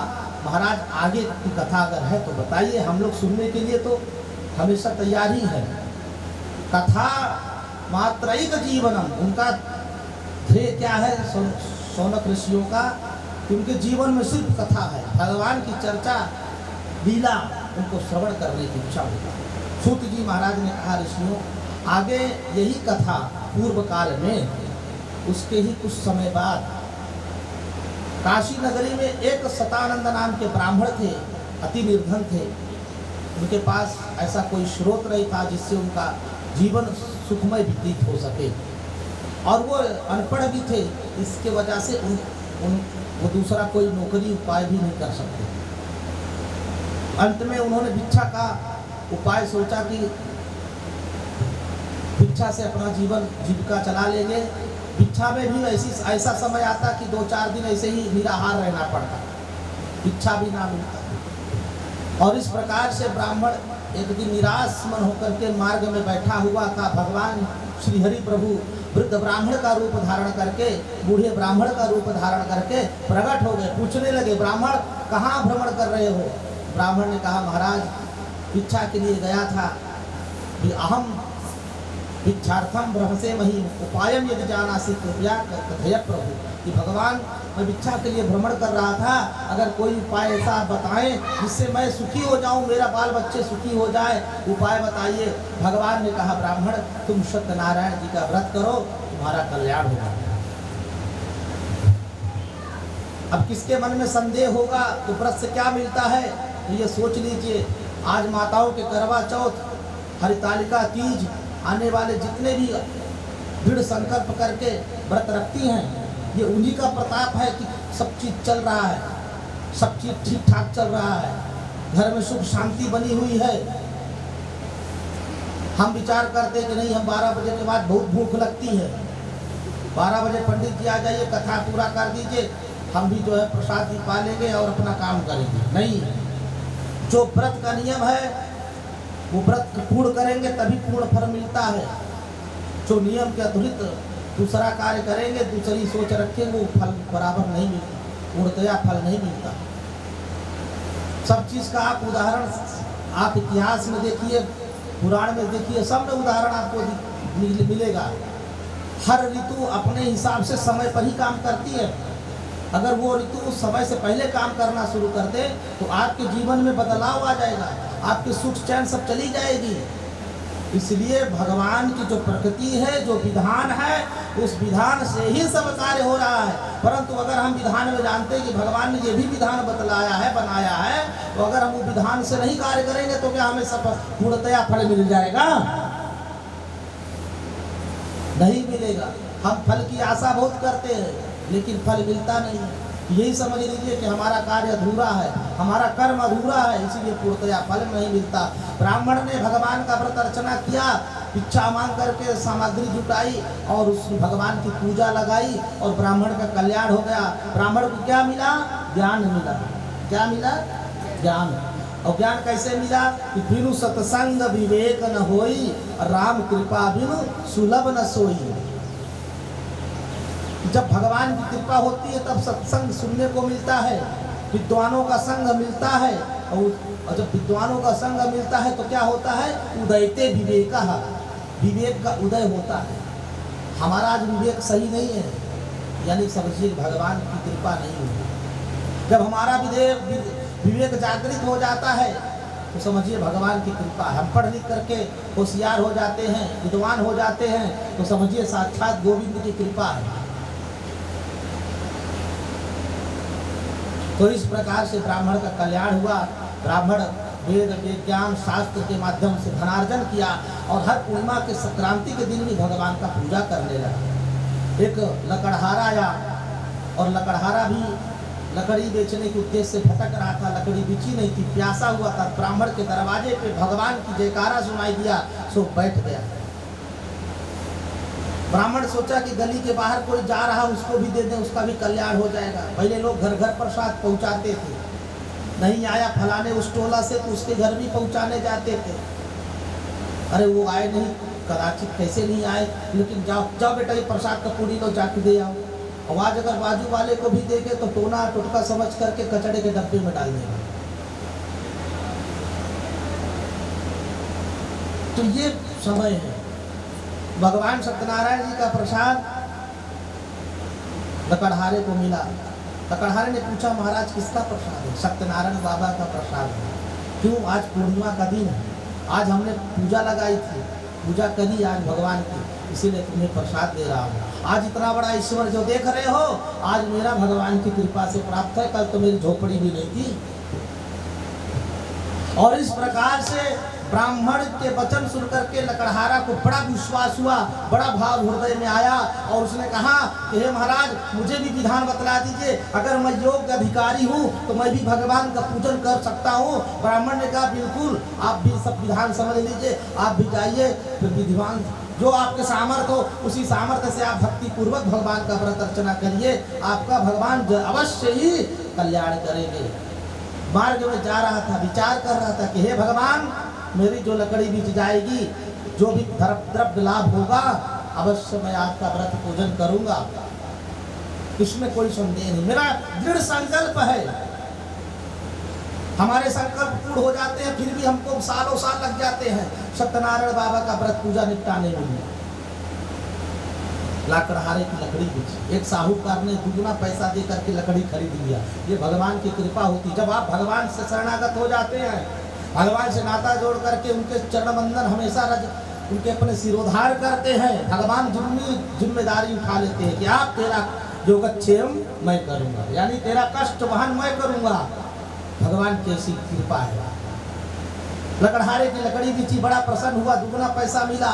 महाराज आगे की कथा अगर है तो बताइए, हम लोग सुनने के लिए तो हमेशा तैयार ही है। कथा मात्रैक जीवनम, उनका ध्येय क्या है सौनक ऋषियों का? उनके जीवन में सिर्फ कथा है, भगवान की चर्चा लीला उनको श्रवण करने की इच्छा होती। सूत जी महाराज ने कहा ऋषियों आगे यही कथा पूर्व काल में, उसके ही कुछ समय बाद काशी नगरी में एक सतानंद नाम के ब्राह्मण थे, अति निर्धन थे। उनके पास ऐसा कोई स्रोत नहीं था जिससे उनका जीवन सुखमय व्यतीत हो सके और वो अनपढ़ भी थे, इसके वजह से वो दूसरा कोई नौकरी उपाय भी नहीं कर सकते। अंत में उन्होंने भिक्षा का उपाय सोचा कि भिक्षा से अपना जीवन जीविका चला लेंगे। भिक्षा में भी ऐसा समय आता कि 2-4 दिन ऐसे ही निराहार रहना पड़ता, भिक्षा भी ना मिलता। और इस प्रकार से ब्राह्मण एक दिन निराश मन होकर के मार्ग में बैठा हुआ था। भगवान श्री हरि प्रभु वृद्ध ब्राह्मण का रूप धारण करके, बूढ़े ब्राह्मण का रूप धारण करके प्रकट हो गए। पूछने लगे, ब्राह्मण कहाँ भ्रमण कर रहे हो? ब्राह्मण ने कहा, महाराज भिक्षा के लिए गया था कि अहम भिक्षार्थम ब्रह्मसे मही उपायम यदि जानासि कृपया कथय प्रभु, कि भगवान मैं भिक्षा के लिए भ्रमण कर रहा था, अगर कोई उपाय ऐसा आप बताएं जिससे मैं सुखी हो जाऊं, मेरा बाल बच्चे सुखी हो जाए, उपाय बताइए। भगवान ने कहा, ब्राह्मण तुम सत्यनारायण जी का व्रत करो, तुम्हारा कल्याण होगा। अब किसके मन में संदेह होगा तो व्रत से क्या मिलता है, तो ये सोच लीजिए। आज माताओं के करवा चौथ, हरितालिका तीज, आने वाले जितने भी दृढ़ संकल्प करके व्रत रखती हैं, ये उन्हीं का प्रताप है कि सब चीज़ चल रहा है, सब चीज़ ठीक ठाक चल रहा है, घर में सुख शांति बनी हुई है। हम विचार करते कि नहीं, हम 12 बजे के बाद बहुत भूख लगती है, 12 बजे पंडित जी आ जाइए, कथा पूरा कर दीजिए, हम भी जो है प्रसाद भी पा लेंगे और अपना काम करेंगे। नहीं, जो व्रत का नियम है वो व्रत पूर्ण करेंगे तभी पूर्ण फल मिलता है। जो नियम के अतिरिक्त दूसरा कार्य करेंगे, दूसरी सोच रखेंगे, वो फल बराबर नहीं मिलता, पूर्णतया फल नहीं मिलता। सब चीज़ का आप उदाहरण आप इतिहास में देखिए, पुराण में देखिए, सब में उदाहरण आपको मिलेगा। हर ऋतु अपने हिसाब से समय पर ही काम करती है। अगर वो ऋतु समय से पहले काम करना शुरू कर दे तो आपके जीवन में बदलाव आ जाएगा, आपके सुख चैन सब चली जाएगी। इसलिए भगवान की जो प्रकृति है, जो विधान है, उस विधान से ही सब कार्य हो रहा है। परंतु अगर हम विधान में जानते हैं कि भगवान ने ये भी विधान बतलाया है, बनाया है, तो अगर हम वो विधान से नहीं कार्य करेंगे तो क्या हमें सब पूर्णतया फल मिल जाएगा? नहीं मिलेगा। हम फल की आशा बहुत करते हैं लेकिन फल मिलता नहीं। यही समझ लीजिए कि हमारा कार्य अधूरा है, हमारा कर्म अधूरा है, इसीलिए पूर्णतया फल नहीं मिलता। ब्राह्मण ने भगवान का व्रत अर्चना किया, इच्छा मांग करके सामग्री जुटाई और उस भगवान की पूजा लगाई और ब्राह्मण का कल्याण हो गया। ब्राह्मण को क्या मिला? ज्ञान मिला। क्या मिला? ज्ञान। और ज्ञान कैसे मिला? कि बिनु सत्संग विवेक न होई, राम कृपा बिनु सुलभ न सोई। जब भगवान की कृपा होती है तब सत्संग सुनने को मिलता है, विद्वानों का संग मिलता है, और जब विद्वानों का संग मिलता है तो क्या होता है? उदयते विवेका, विवेक का उदय होता है। हमारा आज विवेक सही नहीं है, यानी समझिए भगवान की कृपा नहीं हुई। जब हमारा विवेक जागृत हो जाता है तो समझिए भगवान की कृपा। हम पढ़ लिख करके होशियार हो जाते हैं, विद्वान हो जाते हैं, तो समझिए साक्षात गोविंद की कृपा है। तो इस प्रकार से ब्राह्मण का कल्याण हुआ। ब्राह्मण वेद विज्ञान शास्त्र के माध्यम से धनार्जन किया और हर पूर्णिमा के संक्रांति के दिन भी भगवान का पूजा करने लगा। एक लकड़हारा आया और लकड़हारा भी लकड़ी बेचने के उद्देश्य से भटक रहा था, लकड़ी बिची नहीं थी, प्यासा हुआ था। ब्राह्मण के दरवाजे पे भगवान की जयकारा सुनाई दिया, सो बैठ गया। ब्राह्मण सोचा कि गली के बाहर कोई जा रहा उसको भी दे दें, उसका भी कल्याण हो जाएगा। पहले लोग घर घर प्रसाद पहुंचाते थे, नहीं आया फलाने उस टोला से तो उसके घर भी पहुंचाने जाते थे। अरे वो आए नहीं, कदाचित कैसे नहीं आए, लेकिन जाओ जाओ बेटा ये प्रसाद का पूरी लो, जाके दे आओ। आवाज अगर बाजू वाले को भी देखे तो टोना टुटका समझ करके कचड़े के डब्बे में डाल देगा। तो ये समय है। भगवान सत्यनारायण जी का प्रसाद लकड़हारे को मिला। लकड़हारे ने पूछा, महाराज किसका प्रसाद है? सत्यनारायण बाबा का प्रसाद है। क्यों? आज पूर्णिमा का दिन है, आज हमने पूजा लगाई थी, पूजा करी आज भगवान की, इसीलिए तुम्हें प्रसाद दे रहा हूँ। आज इतना बड़ा ईश्वर जो देख रहे हो, आज मेरा भगवान की कृपा से प्राप्त है, कल तो मेरी झोपड़ी भी नहीं थी। और इस प्रकार से ब्राह्मण के वचन सुन करके लकड़हारा को बड़ा विश्वास हुआ, बड़ा भाव हृदय में आया और उसने कहा कि हे महाराज, मुझे भी विधान बतला दीजिए, अगर मैं योग्य अधिकारी हूँ तो मैं भी भगवान का पूजन कर सकता हूँ। ब्राह्मण ने कहा बिल्कुल, आप भी सब विधान समझ लीजिए, आप भी जाइए, फिर विधिवान जो आपके सामर्थ्य हो उसी सामर्थ्य से आप भक्ति पूर्वक भगवान का व्रत अर्चना करिए, आपका भगवान अवश्य ही कल्याण करेंगे। मार्ग में जा रहा था, विचार कर रहा था कि हे भगवान, मेरी जो लकड़ी बीच जाएगी, जो भी द्रव्य लाभ होगा, अवश्य मैं आपका व्रत पूजन करूंगा, इसमें कोई संदेह नहीं। मेरा दृढ़ संकल्प है। हमारे संकल्प पूर्ण हो जाते हैं, फिर भी हमको सालों साल लग जाते हैं सत्यनारायण बाबा का व्रत पूजा निपटाने में। लाकड़हारे की लकड़ी बेची, एक साहूकार ने दुगुना पैसा दे करके लकड़ी खरीद लिया। ये भगवान की कृपा होती। जब आप भगवान से शरणागत हो जाते हैं, भगवान से नाता जोड़ करके उनके चरण बंधन हमेशा उनके अपने सिरोधार करते हैं, भगवान जिम्मेदारी उठा लेते हैं कि आप तेरा योगक्षेम मैं करूंगा, यानी तेरा कष्ट वहन मैं करूंगा। भगवान की ऐसी कृपा है। लकड़हारे की लकड़ी बेची, बड़ा प्रसन्न हुआ, दुगना पैसा मिला।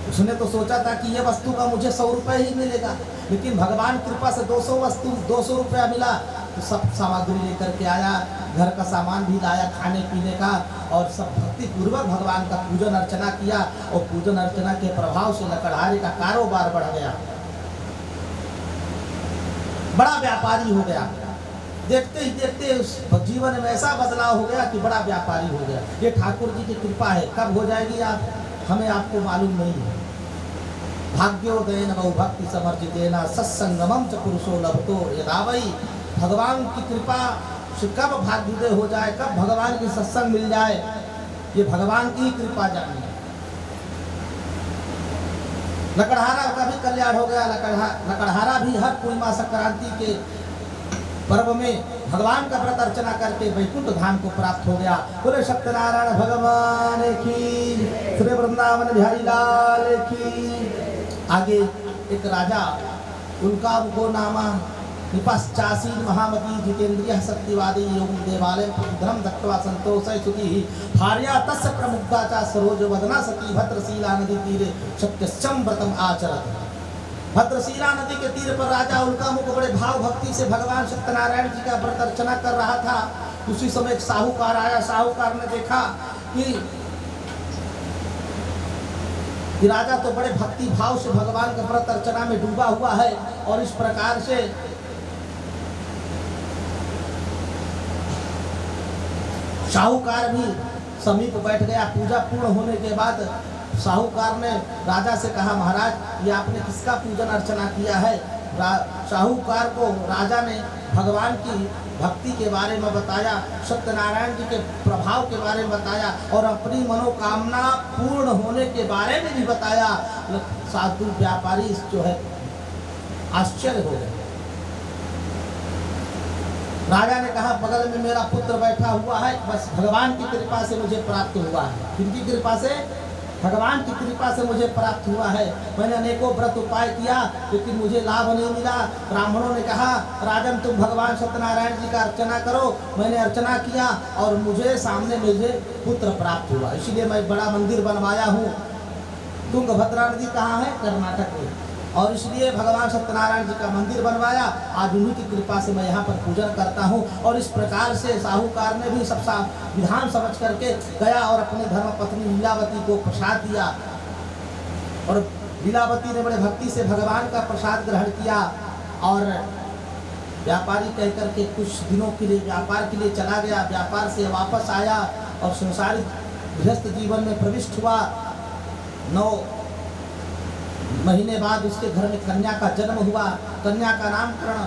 उसने तो सोचा था कि ये वस्तु का मुझे 100 रुपये ही मिलेगा, लेकिन भगवान कृपा से 200 रुपया मिला। तो सब सामग्री लेकर के आया, घर का सामान भी लाया खाने पीने का, और सब भक्ति पूर्वक भगवान का पूजन अर्चना किया। और पूजन अर्चना के प्रभाव से लकड़हारे का कारोबार बढ़ गया, बड़ा व्यापारी हो गया। देखते ही देखते उस जीवन में ऐसा बदलाव हो गया कि बड़ा व्यापारी हो गया। ये ठाकुर जी की कृपा है। कब हो जाएगी आप हमें आपको मालूम नहीं है। भाग्योदयन बहु भक्ति समर्जितेन सत्संगमम च पुरुषो लभतो यदा वै। भगवान की कृपा से कब भाग्योदय हो जाए, कब भगवान की सत्संग मिल जाए, ये भगवान की ही कृपा जानिए। लकड़हारा का भी कल्याण हो गया। लकड़हारा भी हर पूर्णिमा संक्रांति के पर्व में भगवान का व्रत अर्चना करके वैकुंठ धाम को प्राप्त हो गया। बोले सत्यनारायण भगवान की, श्री वृंदावन बिहारी लाल की। आगे एक राजा, उनका वो नामा निपश्चासीन महामती जितेंद्रिय सत्यवादी योग देवालय धर्म दत्वा संतोष सुति भार्या तस्य प्रमुग्धा चा सरोज वदना सती भद्रशीला नदी तीरे सत्यस्यम व्रतम आचरत। भद्रशीला नदी के तीर पर राजा उनका मुख बड़े भाव भक्ति से भगवान सत्यनारायण जी का व्रत अर्चना कर रहा था। उसी समय एक साहूकार आया। साहूकार ने देखा कि राजा तो बड़े भक्ति भाव से भगवान का व्रत अर्चना में डूबा हुआ है, और इस प्रकार से साहूकार भी समीप बैठ गया। पूजा पूर्ण होने के बाद साहूकार ने राजा से कहा, महाराज ये आपने किसका पूजन अर्चना किया है? साहूकार को राजा ने भगवान की भक्ति के बारे में बताया, सत्यनारायण जी के प्रभाव के बारे में बताया, और अपनी मनोकामना पूर्ण होने के बारे में भी बताया। साधु व्यापारी जो है आश्चर्य हो गए। राजा ने कहा, बगल में मेरा पुत्र बैठा हुआ है, बस भगवान की कृपा से मुझे प्राप्त हुआ है। किनकी कृपा से? भगवान की कृपा से मुझे प्राप्त हुआ है। मैंने अनेकों व्रत उपाय किया, लेकिन मुझे लाभ नहीं मिला। ब्राह्मणों ने कहा, राजन तुम भगवान सत्यनारायण जी का अर्चना करो। मैंने अर्चना किया और मुझे सामने मुझे पुत्र प्राप्त हुआ, इसलिए मैं बड़ा मंदिर बनवाया हूँ। तुंगभद्रा नदी कहाँ है? कर्नाटक में, और इसलिए भगवान सत्यनारायण जी का मंदिर बनवाया। आज उन्हीं की कृपा से मैं यहाँ पर पूजन करता हूँ। और इस प्रकार से साहूकार ने भी सबका विधान समझ करके गया और अपनी धर्मपत्नी लीलावती को प्रसाद दिया, और लीलावती ने बड़े भक्ति से भगवान का प्रसाद ग्रहण किया। और व्यापारी कहकर के कुछ दिनों के लिए व्यापार के लिए चला गया। व्यापार से वापस आया और संसारिक गृहस्थ जीवन में प्रविष्ट हुआ। 9 महीने बाद उसके घर में कन्या का जन्म हुआ। कन्या का नामकरण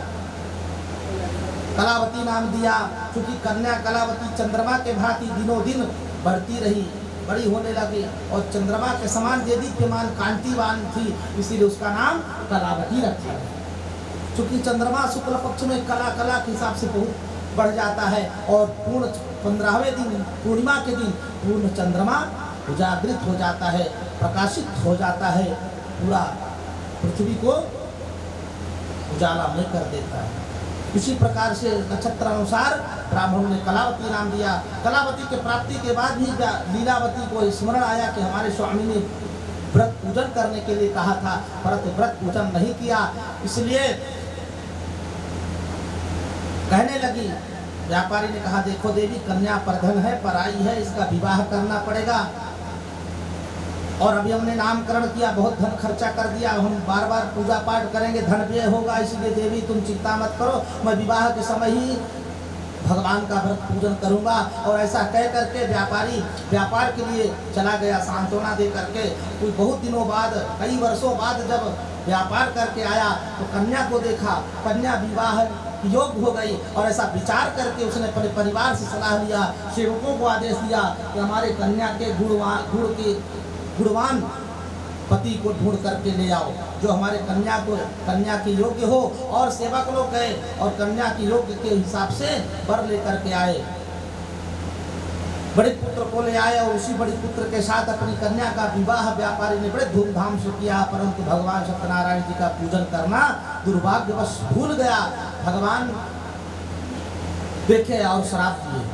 कलावती नाम दिया, क्योंकि कन्या कलावती चंद्रमा के भांति दिनों दिन बढ़ती रही, बड़ी होने लगी, और चंद्रमा के समान देदीप्यमान कांतिवान थी, इसीलिए उसका नाम कलावती रखा गया। क्योंकि चंद्रमा शुक्ल पक्ष में कला के हिसाब से बहुत बढ़ जाता है, और पूर्ण 15वें दिन पूर्णिमा के दिन पूर्ण चंद्रमा उजागृत हो जाता है, प्रकाशित हो जाता है, पूरा पृथ्वी को उजाला में कर देता है। इसी प्रकार से नक्षत्र अनुसार ब्राह्मणों ने कलावती नाम दिया। कलावती के प्राप्ति के बाद भी लीलावती को स्मरण आया कि हमारे स्वामी ने व्रत पूजन करने के लिए कहा था, परंतु व्रत पूजन नहीं किया। इसलिए कहने लगी, व्यापारी ने कहा, देखो देवी, कन्या प्रधन है, पराई है, इसका विवाह करना पड़ेगा। और अभी हमने नामकरण किया, बहुत धन खर्चा कर दिया, हम बार बार पूजा पाठ करेंगे, धन व्यय होगा, इसलिए देवी तुम चिंता मत करो, मैं विवाह के समय ही भगवान का व्रत पूजन करूंगा। और ऐसा कह करके व्यापारी व्यापार के लिए चला गया सांत्वना दे करके। कुछ बहुत दिनों बाद, कई वर्षों बाद जब व्यापार करके आया तो कन्या को देखा, कन्या विवाह योग्य हो गई। और ऐसा विचार करके उसने अपने परिवार से सलाह लिया, सेवकों को आदेश दिया कि हमारे कन्या के गुणवान पति को ढूंढ करके ले आओ, जो हमारे कन्या के योग्य हो। और सेवक लोग गए और कन्या के योग्य के हिसाब से वर लेकर के आए, बड़े पुत्र को ले आए। और उसी बड़े पुत्र के साथ अपनी कन्या का विवाह व्यापारी ने बड़े धूमधाम से किया। परंतु भगवान सत्यनारायण जी का पूजन करना दुर्भाग्यवश भूल गया। भगवान देखे और श्राप दिए।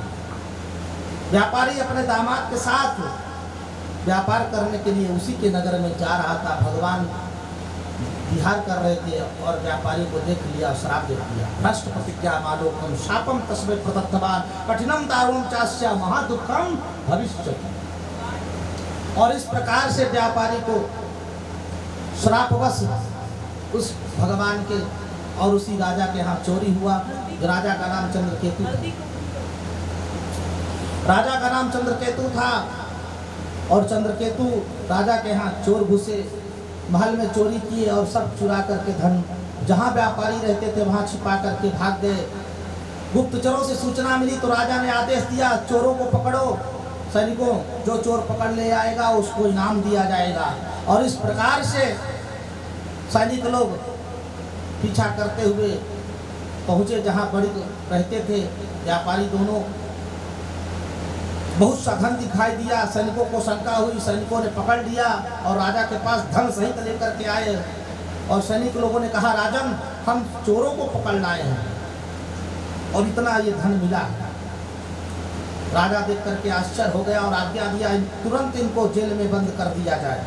व्यापारी अपने दामाद के साथ व्यापार करने के लिए उसी के नगर में जा रहा था। भगवान विहार कर रहे थे और व्यापारी को देख लिया, श्राप दे दिया। भ्रष्ट प्रतिज्ञा मालोकम शापम तस्मै प्रदत्तवान कठिनम दारुणम चास्य महादुखम भविष्यति। और इस प्रकार से व्यापारी को श्रापवश उस भगवान के और उसी राजा के यहाँ चोरी हुआ। राजा का नाम चंद्रकेतु था। राजा का नाम चंद्रकेतु था। और चंद्रकेतु राजा के यहाँ चोर घुसे, महल में चोरी किए और सब चुरा करके धन जहाँ व्यापारी रहते थे वहाँ छिपा करके भाग गए। गुप्तचरों से सूचना मिली तो राजा ने आदेश दिया, चोरों को पकड़ो, सैनिकों, जो चोर पकड़ ले आएगा उसको इनाम दिया जाएगा। और इस प्रकार से सैनिक लोग पीछा करते हुए पहुँचे जहाँ बड़ी रहते थे व्यापारी दोनों। बहुत सा धन दिखाई दिया, सैनिकों को शंका हुई, सैनिकों ने पकड़ लिया और राजा के पास धन सहित लेकर के आए। और सैनिक लोगों ने कहा, राजन, हम चोरों को पकड़ लाए हैं और इतना ये धन मिला। राजा देख करके आश्चर्य हो गया और आज्ञा दिया, तुरंत इनको जेल में बंद कर दिया जाए।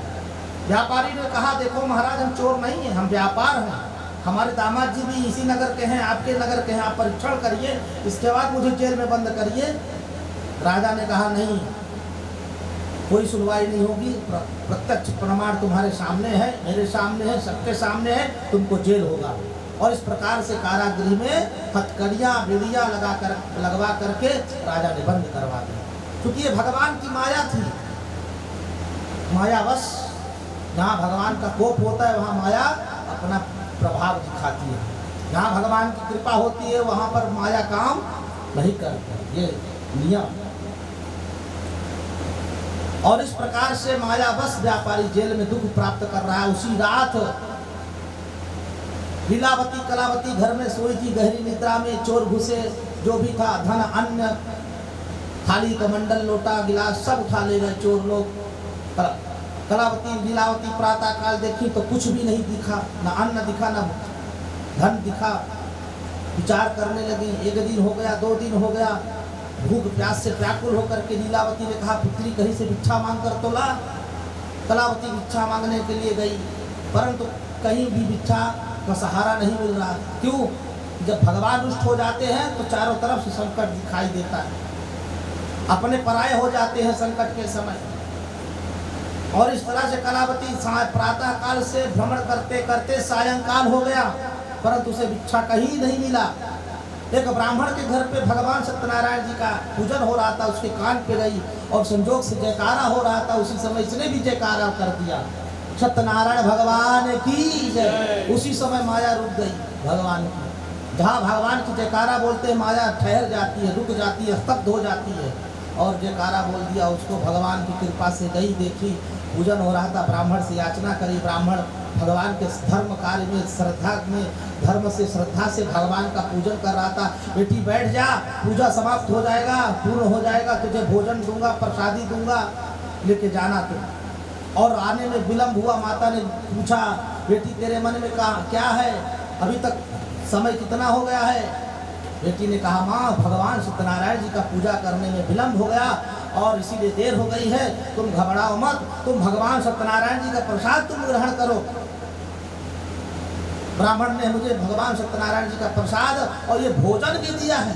व्यापारी ने कहा, देखो महाराज, हम चोर नहीं हैं, हम व्यापार हैं। हमारे दामाद जी भी इसी नगर के हैं, आपके नगर के हैं, आप परीक्षण करिए, इसके बाद मुझे जेल में बंद करिए। राजा ने कहा, नहीं, कोई सुनवाई नहीं होगी, प्रत्यक्ष प्रमाण तुम्हारे सामने है, मेरे सामने है, सबके सामने है, तुमको जेल होगा। और इस प्रकार से कारागृह में हथकड़ियाँ बेड़ियाँ लगवा करके राजा ने बंद करवा दिया। क्योंकि ये भगवान की माया थी। मायावश जहाँ भगवान का कोप होता है वहाँ माया अपना प्रभाव दिखाती है। जहाँ भगवान की कृपा होती है वहाँ पर माया काम नहीं करती, ये नियम। और इस प्रकार से मायावश व्यापारी जेल में दुख प्राप्त कर रहा है। उसी रात लीलावती कलावती घर में सोई थी गहरी निद्रा में। चोर घुसे, जो भी था धन, अन्न, थाली, कमंडल, लोटा, गिलास सब उठा ले गए चोर लोग। कलावती लीलावती प्रातः काल देखी तो कुछ भी नहीं दिखा, न अन्न दिखा, न धन दिखा। विचार करने लगी। एक दिन हो गया, 2 दिन हो गया, भूख प्यास से व्याकुल होकर के लीलावती ने कहा, पुत्री कहीं से भिक्षा मांग कर तो ला। कलावती भिक्षा मांगने के लिए गई, परंतु कहीं भी भिक्षा का सहारा नहीं मिल रहा। क्यों? जब भगवान रुष्ट हो जाते हैं तो चारों तरफ से संकट दिखाई देता है, अपने पराये हो जाते हैं संकट के समय। और इस तरह से कलावती प्रातः काल से भ्रमण करते करते सायंकाल हो गया, परंतु उसे भिक्षा कहीं नहीं मिला। एक ब्राह्मण के घर पे भगवान सत्यनारायण जी का पूजन हो रहा था, उसके कान पे गई और संजोग से जयकारा हो रहा था। उसी समय इसने भी जयकारा कर दिया, सत्यनारायण भगवान की जय। उसी समय माया रुक गई भगवान की। जहाँ भगवान की जयकारा बोलते हैं माया ठहर जाती है, रुक जाती है, स्तब्ध हो जाती है। और जयकारा बोल दिया, उसको भगवान की कृपा से गई, देखी पूजन हो रहा था, ब्राह्मण से याचना करी। ब्राह्मण भगवान के धर्म कार्य में श्रद्धा में धर्म से श्रद्धा से भगवान का पूजन कर रहा था। बेटी बैठ जा, पूजा समाप्त हो जाएगा, पूर्ण हो जाएगा, तुझे भोजन दूंगा, प्रसादी दूंगा, लेके जाना तुम। और आने में विलम्ब हुआ। माता ने पूछा, बेटी तेरे मन में क्या है, अभी तक समय कितना हो गया है? बेटी ने कहा, माँ, भगवान सत्यनारायण जी का पूजा करने में विलम्ब हो गया और इसीलिए देर हो गई है, तुम घबराओ मत, तुम भगवान सत्यनारायण जी का प्रसाद तुम ग्रहण करो। ब्राह्मण ने मुझे भगवान सत्यनारायण जी का प्रसाद और ये भोजन भी दिया है,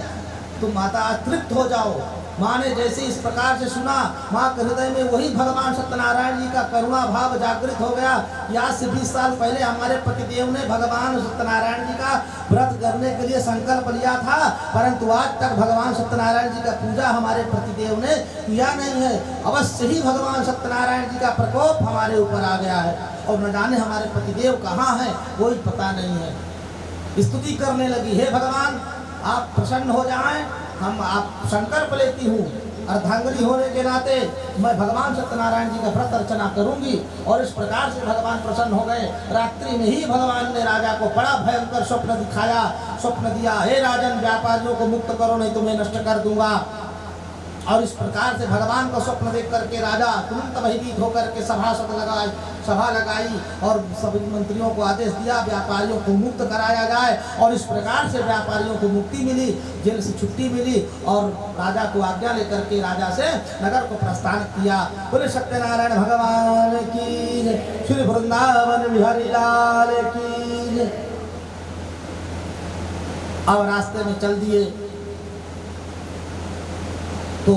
तुम माता तृप्त हो जाओ। माँ ने जैसे इस प्रकार से सुना, माँ के हृदय में वही भगवान सत्यनारायण जी का करुणा भाव जागृत हो गया। आज से 20 साल पहले हमारे पतिदेव ने भगवान सत्यनारायण जी का व्रत करने के लिए संकल्प लिया था, परंतु आज तक भगवान सत्यनारायण जी का पूजा हमारे पतिदेव ने किया नहीं है। अवश्य ही भगवान सत्यनारायण जी का प्रकोप हमारे ऊपर आ गया है और न जाने हमारे पतिदेव कहाँ हैं, कोई पता नहीं है। स्तुति करने लगी, हे भगवान आप प्रसन्न हो जाएं, हम आप संकल्प लेती हूँ, अर्धांगिनी होने के नाते मैं भगवान सत्यनारायण जी का व्रत अर्चना करूंगी। और इस प्रकार से भगवान प्रसन्न हो गए। रात्रि में ही भगवान ने राजा को बड़ा भयंकर स्वप्न दिखाया, स्वप्न दिया, हे राजन व्यापारियों को मुक्त करो नहीं तुम्हें नष्ट कर दूंगा। और इस प्रकार से भगवान को स्वप्न देख करके राजा तुरंत भयभीत होकर के सभा लगाई और सभी मंत्रियों को आदेश दिया व्यापारियों को मुक्त कराया जाए। और इस प्रकार से व्यापारियों को मुक्ति मिली, जेल से छुट्टी मिली और राजा को आज्ञा लेकर के राजा से नगर को प्रस्थान किया। बोले सत्यनारायण भगवान की जय, श्री वृंदावन बिहारी लाल की जय। अब रास्ते में चल दिए तो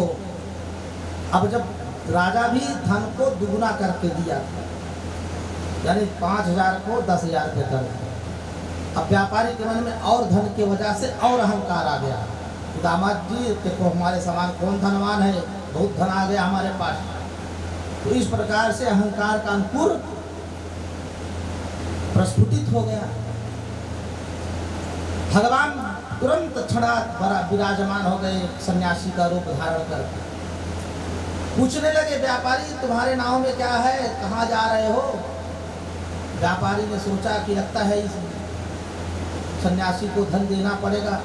अब जब राजा भी धन को दुगुना करके दिया, यानी 5,000 को 10,000 रुपये कर दिया। अब व्यापारी के मन में और धन की वजह से और अहंकार आ गया, दामाद जी देखो हमारे समान कौन धनवान है, बहुत धन आ गया हमारे पास। तो इस प्रकार से अहंकार का अंकुर प्रस्फुटित हो गया। भगवान तुरंत क्षणात विराजमान हो गए, सन्यासी का रूप धारण कर पूछने लगे, व्यापारी तुम्हारे नाव में क्या है, कहाँ जा रहे हो? व्यापारी ने सोचा कि लगता है इस सन्यासी को धन देना पड़ेगा,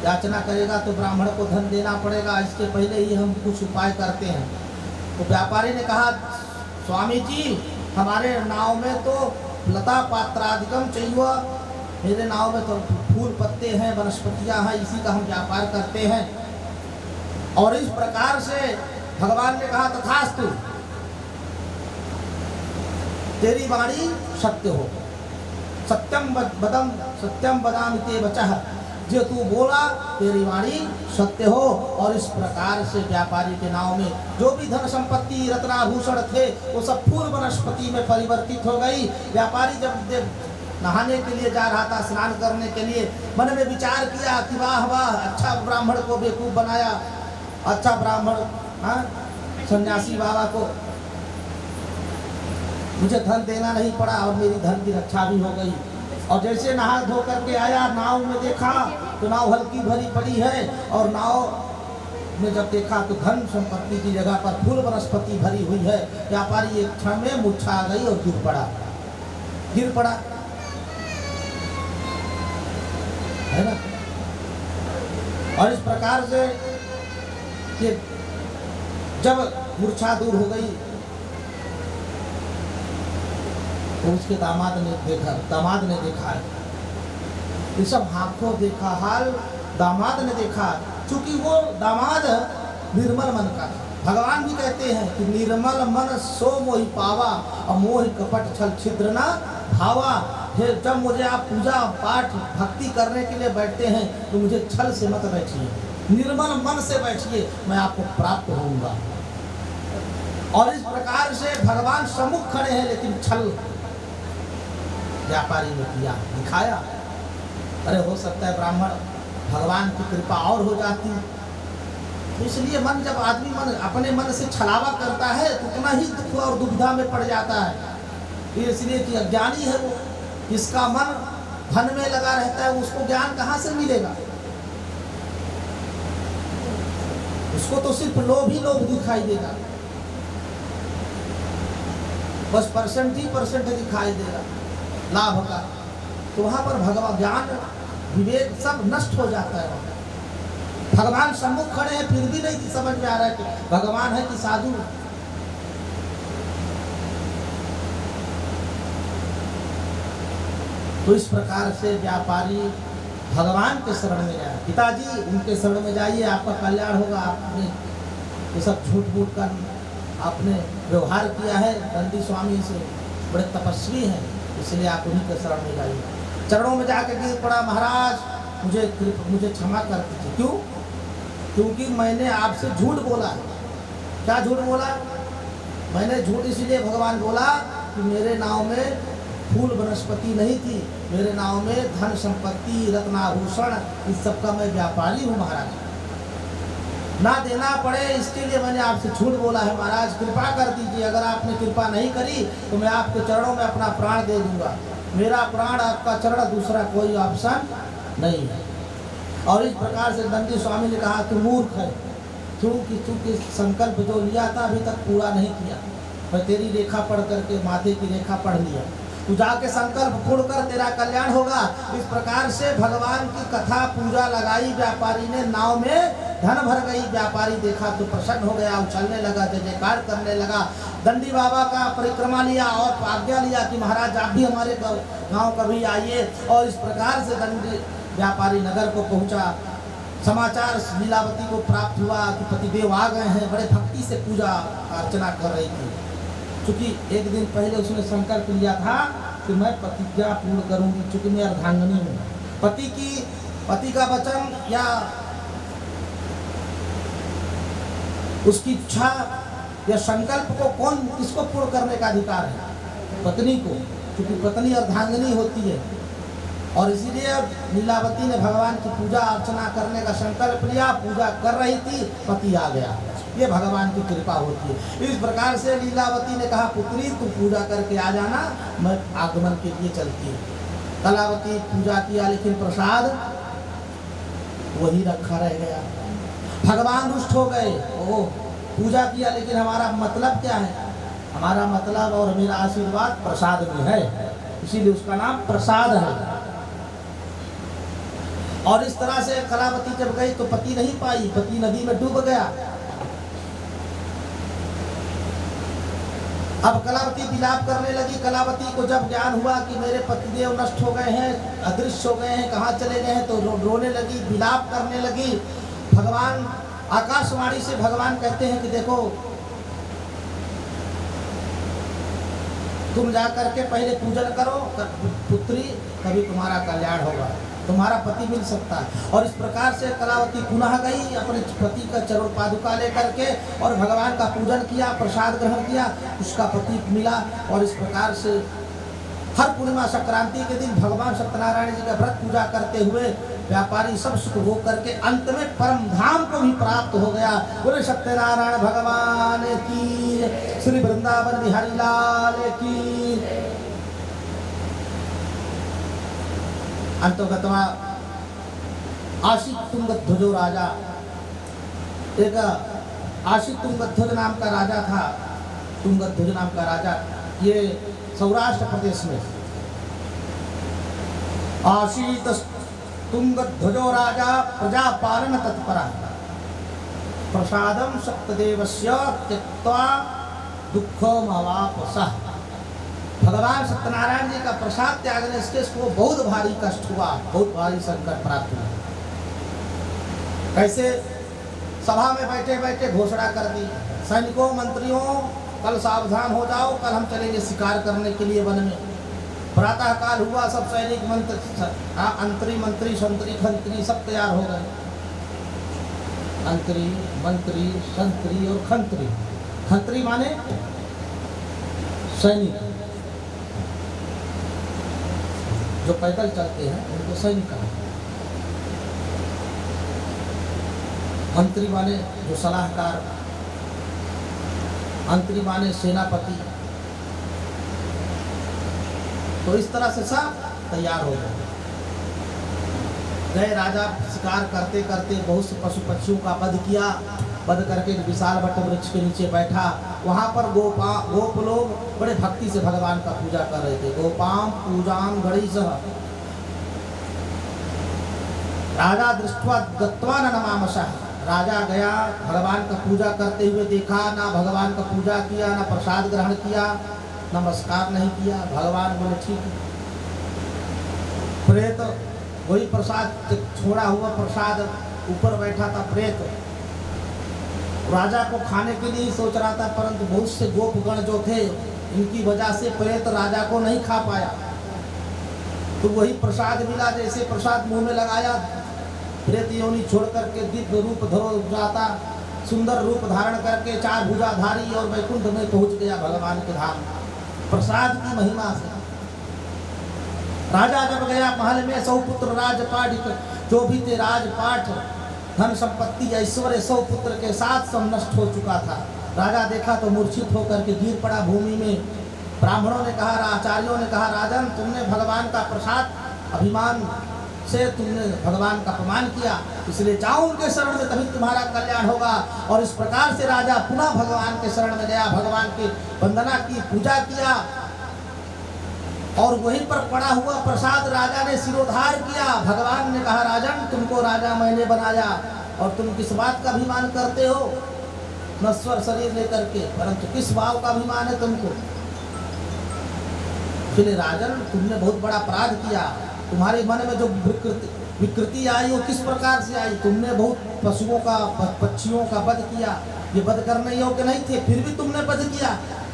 याचना करेगा तो ब्राह्मण को धन देना पड़ेगा, इसके पहले ही हम कुछ उपाय करते हैं। तो व्यापारी ने कहा, स्वामी जी हमारे नाव में तो लता पात्रादिकम चाहिए, मेरे नाव में तो फूल पत्ते हैं, वनस्पतियां हैं, इसी का हम व्यापार करते हैं। और इस प्रकार से भगवान ने कहा, तथास्तु तेरी वाणी सत्य हो, सत्यम बदाम ते वचः, जो तू बोला तेरी वाणी सत्य हो। और इस प्रकार से व्यापारी के नाव में जो भी धन संपत्ति रत्नाभूषण थे वो सब फूल वनस्पति में परिवर्तित हो गई। व्यापारी जब नहाने के लिए जा रहा था, स्नान करने के लिए, मन में विचार किया कि वाह वाह, अच्छा ब्राह्मण को बेवकूफ बनाया, अच्छा ब्राह्मण सन्यासी बाबा को मुझे धन देना नहीं पड़ा और मेरी धन की रक्षा भी हो गई। और जैसे नहा धो करके आया, नाव में देखा तो नाव हल्की भरी पड़ी है और नाव में जब देखा तो धन संपत्ति की जगह पर फूल वनस्पति भरी हुई है। व्यापारी एक क्षण में मूर्छा आ गई और गिर पड़ा है ना। और इस प्रकार से कि जब मूर्छा दूर हो गई तो उसके दामाद ने देखा ये सब आंखों देखा हाल दामाद ने देखा। चूंकि वो दामाद निर्मल मन का था, भगवान भी कहते हैं कि निर्मल मन सो मोहि पावा और मोहि कपट छल छिद्र न भावा। जब मुझे आप पूजा पाठ भक्ति करने के लिए बैठते हैं तो मुझे छल से मत बैठिए, निर्मल मन से बैठिए, मैं आपको प्राप्त होऊंगा। और इस प्रकार से भगवान सम्मुख खड़े हैं लेकिन छल व्यापारी ने किया, दिखाया। अरे हो सकता है ब्राह्मण भगवान की कृपा और हो जाती, तो इसलिए मन जब आदमी अपने मन से छलावा करता है तो उतना ही दुख और दुविधा में पड़ जाता है। इसलिए कि अज्ञानी है वो, जिसका मन धन में लगा रहता है उसको ज्ञान कहाँ से मिलेगा? उसको तो सिर्फ लोभ ही लोभ दिखाई देगा, बस % दिखाई देगा लाभ का। तो वहां पर भगवान ज्ञान विवेक सब नष्ट हो जाता है। भगवान सम्मुख खड़े हैं फिर भी नहीं समझ में आ रहा है कि भगवान है कि साधु। तो इस प्रकार से व्यापारी भगवान के शरण में जाए, पिताजी उनके शरण में जाइए, आपका कल्याण होगा। आपने ये सब झूठ मूठ का आपने व्यवहार किया है नंदी स्वामी से, बड़े तपस्वी हैं, इसलिए आप उन्हीं के शरण में जाइए। चरणों में जाकर गिर पड़ा, महाराज मुझे क्षमा कर दीजिए। क्यों? क्योंकि मैंने आपसे झूठ बोला। क्या झूठ बोला? मैंने झूठ इसलिए भगवान बोला कि मेरे नाव में फूल वनस्पति नहीं थी। मेरे नाव में धन संपत्ति रत्नाभूषण इस सब का मैं व्यापारी हूँ महाराज। ना देना पड़े इसके लिए मैंने आपसे झूठ बोला है महाराज, कृपा कर दीजिए। अगर आपने कृपा नहीं करी तो मैं आपके चरणों में अपना प्राण दे दूंगा। मेरा प्राण आपका चरण, दूसरा कोई ऑप्शन नहीं है। और इस प्रकार से दंडी स्वामी ने कहा तू मूर्ख है, क्योंकि संकल्प जो लिया था अभी तक पूरा नहीं किया। मैं तेरी रेखा पढ़ करके माथे की रेखा पढ़ लिया, तू जाके संकल्प पूर्ण कर, तेरा कल्याण होगा। इस प्रकार से भगवान की कथा पूजा लगाई। व्यापारी ने नाव में धन भर गई। व्यापारी देखा तो प्रसन्न हो गया, उछलने लगा, जय जयकार करने लगा। दंडी बाबा का परिक्रमा लिया और आज्ञा लिया कि महाराज आप भी हमारे गांव कभी आइए। और इस प्रकार से दंडी व्यापारी नगर को पहुंचा। समाचार लीलावती को प्राप्त हुआ कि पतिदेव आ गए हैं। बड़े भक्ति से पूजा अर्चना कर रही थी, क्योंकि एक दिन पहले उसने संकल्प लिया था कि मैं प्रतिज्ञा पूर्ण करूंगी, क्योंकि मैं अर्धांगिनी हूँ। पति का वचन या उसकी इच्छा या संकल्प को किसको पूर्ण करने का अधिकार है? पत्नी को, क्योंकि पत्नी अर्धांगिनी होती है। और इसीलिए लीलावती ने भगवान की पूजा अर्चना करने का संकल्प लिया। पूजा कर रही थी, पति आ गया। ये भगवान की कृपा होती है। इस प्रकार से लीलावती ने कहा पुत्री तू पूजा करके आ जाना, मैं आगमन के लिए चलती हूँ। कलावती पूजा किया, लेकिन प्रसाद वही रखा रह गया। भगवान रुष्ट हो गए। ओह, पूजा किया लेकिन हमारा मतलब क्या है? हमारा मतलब और मेरा आशीर्वाद प्रसाद में है, इसीलिए उसका नाम प्रसाद है। और इस तरह से कलावती जब गई तो पति नहीं पाई, पति नदी में डूब गया। अब कलावती विलाप करने लगी। कलावती को जब ज्ञान हुआ कि मेरे पतिदेव नष्ट हो गए हैं, अदृश्य हो गए हैं, कहाँ चले गए हैं, तो रोने लगी, विलाप करने लगी। भगवान आकाशवाणी से भगवान कहते हैं कि देखो तुम जाकर के पहले पूजन करो पुत्री, तभी तुम्हारा कल्याण होगा, तुम्हारा पति मिल सकता है। और इस प्रकार से कलावती पुनः गई अपने पति का चरण पादुका लेकर के और भगवान का पूजन किया, प्रसाद ग्रहण किया, उसका पति मिला। और इस प्रकार से हर पूर्णिमा संक्रांति के दिन भगवान सत्यनारायण जी का व्रत पूजा करते हुए व्यापारी सब सुख भोग करके अंत में परम धाम को भी प्राप्त हो गया। बोले सत्यनारायण भगवान की, श्री वृंदावन बिहारी लाल की। अंतर्गतवा आशिक तुंगध्वजो राजा, एक आशिक तुंगध्वज नाम का राजा था। तुंगध्वज नाम का राजा, ये सौराष्ट्र प्रदेश में। आशीत तुंगध्वजो राजा प्रजापालन तत्परा, प्रसादम सप्तदेवस्य त्यक्त्वा दुःखमवापसः। भगवान सत्यनारायण जी का प्रसाद त्यागने से इसको बहुत भारी कष्ट हुआ, बहुत भारी संकट प्राप्त हुआ। कैसे? सभा में बैठे बैठे घोषणा कर दी, सैनिकों मंत्रियों कल सावधान हो जाओ, कल हम चलेंगे शिकार करने के लिए वन में। प्रातः काल हुआ, सब सैनिक अंतरी मंत्री संतरी खंत्री सब तैयार हो गए। अंतरी मंत्री संतरी और खंत्री। खंत्री माने सैनिक, जो पैदल चलते हैं उनको सैनिक कहा। मंत्री माने जो सलाहकार, मंत्री माने सेनापति। तो इस तरह से सब तैयार हो गए। गए राजा शिकार करते करते बहुत से पशु पक्षियों का वध किया। वध करके विशाल वट वृक्ष के नीचे बैठा। वहां पर गोप लोग बड़े भक्ति से भगवान का पूजा कर रहे थे। गोपाम पूजाम गणेश। राजा दृष्ट्वा गत्वा न नमामसः। राजा गया, भगवान का पूजा करते हुए देखा, ना भगवान का पूजा किया, ना प्रसाद ग्रहण किया, नमस्कार नहीं किया। भगवान बोले ठीक है। प्रेत वही प्रसाद, छोड़ा हुआ प्रसाद, ऊपर बैठा था प्रेत, राजा को खाने के लिए सोच रहा था, परंतु बहुत से गोपगण जो थे इनकी वजह से प्रेत राजा को नहीं खा पाया। तो वही प्रसाद मिला, जैसे प्रसाद मुंह में लगाया, प्रेत योनि छोड़ करके दिव्य रूप धरो जाता, सुंदर रूप धारण करके चार भुजाधारी और वैकुंठ में पहुंच गया भगवान के धाम। प्रसाद की महिमा से राजा जब गया महल में, सौ पुत्र राजपाट, जो भी थे राजपाट, धन संपत्ति ऐश्वर्य सौ पुत्र के साथ सब नष्ट हो चुका था। राजा देखा तो मूर्छित होकर के गिर पड़ा भूमि में। ब्राह्मणों ने कहा, आचार्यों ने कहा, राजन तुमने भगवान का प्रसाद अभिमान से तुमने भगवान का अपमान किया, इसलिए जाओ उनके शरण में, तभी तुम्हारा कल्याण होगा। और इस प्रकार से राजा पुनः भगवान के शरण में गया, भगवान की वंदना की, पूजा किया और वहीं पर पड़ा हुआ प्रसाद राजा ने सिरोधार किया। भगवान ने कहा, राजन तुमको राजा मैंने बनाया और तुम किस बात का अभिमान करते हो, नश्वर शरीर लेकर के, परंतु किस भाव का अभिमान है तुमको। इसलिए राजन तुमने बहुत बड़ा अपराध किया, तुम्हारे मन में जो विकृति आई वो किस प्रकार से आई, तुमने बहुत पशुओं का पक्षियों का वध किया, ये वध करने योग्य नहीं थे, फिर भी तुमने वध किया।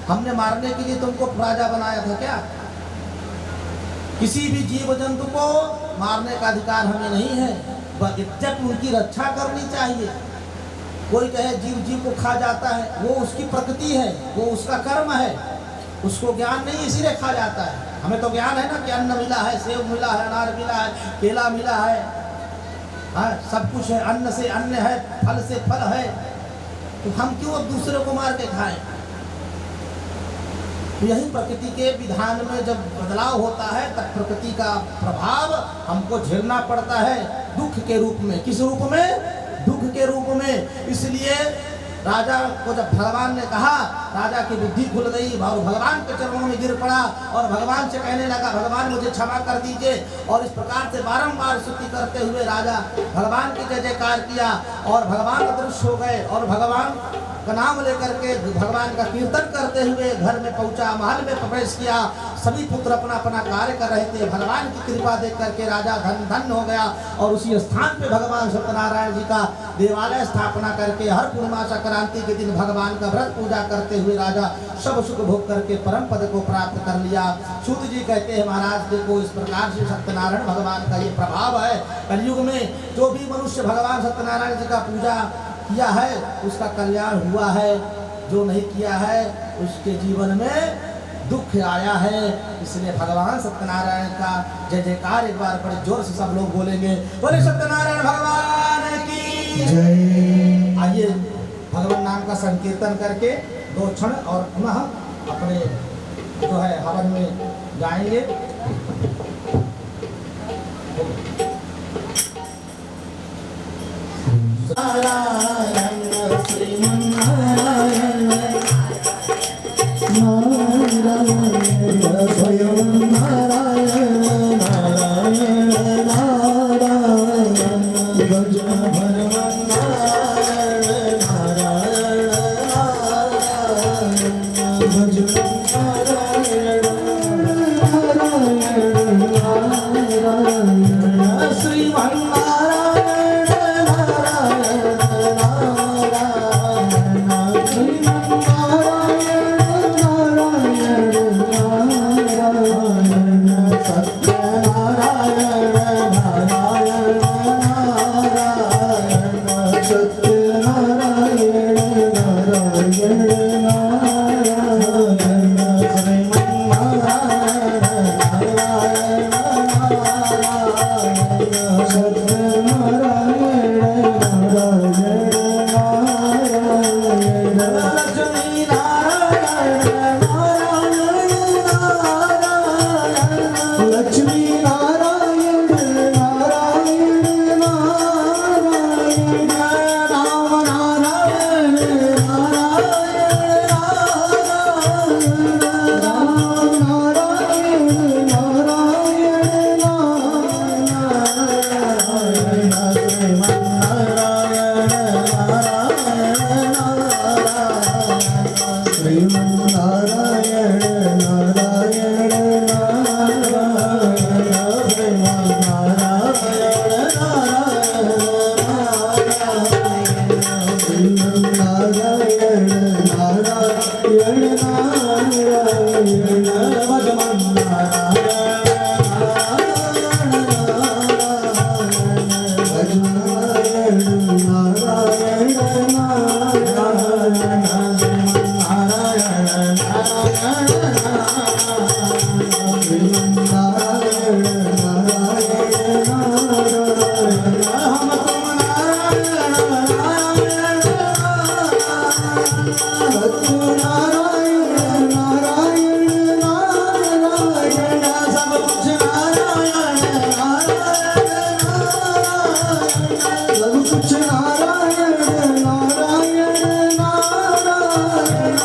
हमने मारने के लिए तुमको राजा बनाया था क्या? किसी भी जीव जंतु को मारने का अधिकार हमें नहीं है, जब उनकी रक्षा करनी चाहिए। कोई कहे जीव जीव को खा जाता है, वो उसकी प्रकृति है, वो उसका कर्म है, उसको ज्ञान नहीं इसीलिए खा जाता है। हमें तो ज्ञान है ना कि अन्न मिला है, सेब मिला है, अनार मिला है, केला मिला है, हाँ सब कुछ है, अन्न से अन्न है, फल से फल है, तो हम क्यों दूसरे को मार के खाएं? यही प्रकृति के विधान में जब बदलाव होता है तब प्रकृति का प्रभाव हमको झेलना पड़ता है दुख के रूप में। किस रूप में? दुख के रूप में। इसलिए राजा को जब भगवान ने कहा, राजा की बुद्धि खुल गई और भगवान के चरणों में गिर पड़ा और भगवान से कहने लगा, भगवान मुझे क्षमा कर दीजिए। और इस प्रकार से बारंबार स्तुति करते हुए राजा भगवान की जय जयकार किया और भगवान अदृश्य हो गए और भगवान का नाम लेकर के भगवान का कीर्तन करते हुए घर में पहुंचा, महल में प्रवेश किया। सभी पुत्र अपना अपना कार्य कर रहे थे। भगवान की कृपा देख करके राजा धन हो गया और उसी स्थान पे भगवान सत्यनारायण जी का देवालय स्थापना करके हर पूर्णिमा संक्रांति के दिन भगवान का व्रत पूजा करते हुए राजा सब सुख भोग करके परम पद को प्राप्त कर लिया। सूत जी कहते हैं, महाराज देखो इस प्रकार से सत्यनारायण भगवान का ये प्रभाव है। कलयुग में जो भी मनुष्य भगवान सत्यनारायण जी का पूजा किया है उसका कल्याण हुआ है, जो नहीं किया है उसके जीवन में दुख आया है। इसलिए भगवान सत्यनारायण का जय जयकार एक बार बड़े जोर से सब लोग बोलेंगे, बोले सत्यनारायण भगवान की जय। आइए भगवान नाम का संकीर्तन करके 2 क्षण और पुनः अपने जो है हवन में गाएंगे। नारायण श्रीमन्नारायण नारायण स्वयं नारायण नारायण नारायण भज भगवान नारायण नारायण नारायण भज नारायण नारायण नारायण श्रीमन्नारायण हम तुम नारायण नारायण सत्य नारायण नारायण नारायण सब कुछ नारायण नारायण सब कुछ नारायण नारायण नारायण नारायण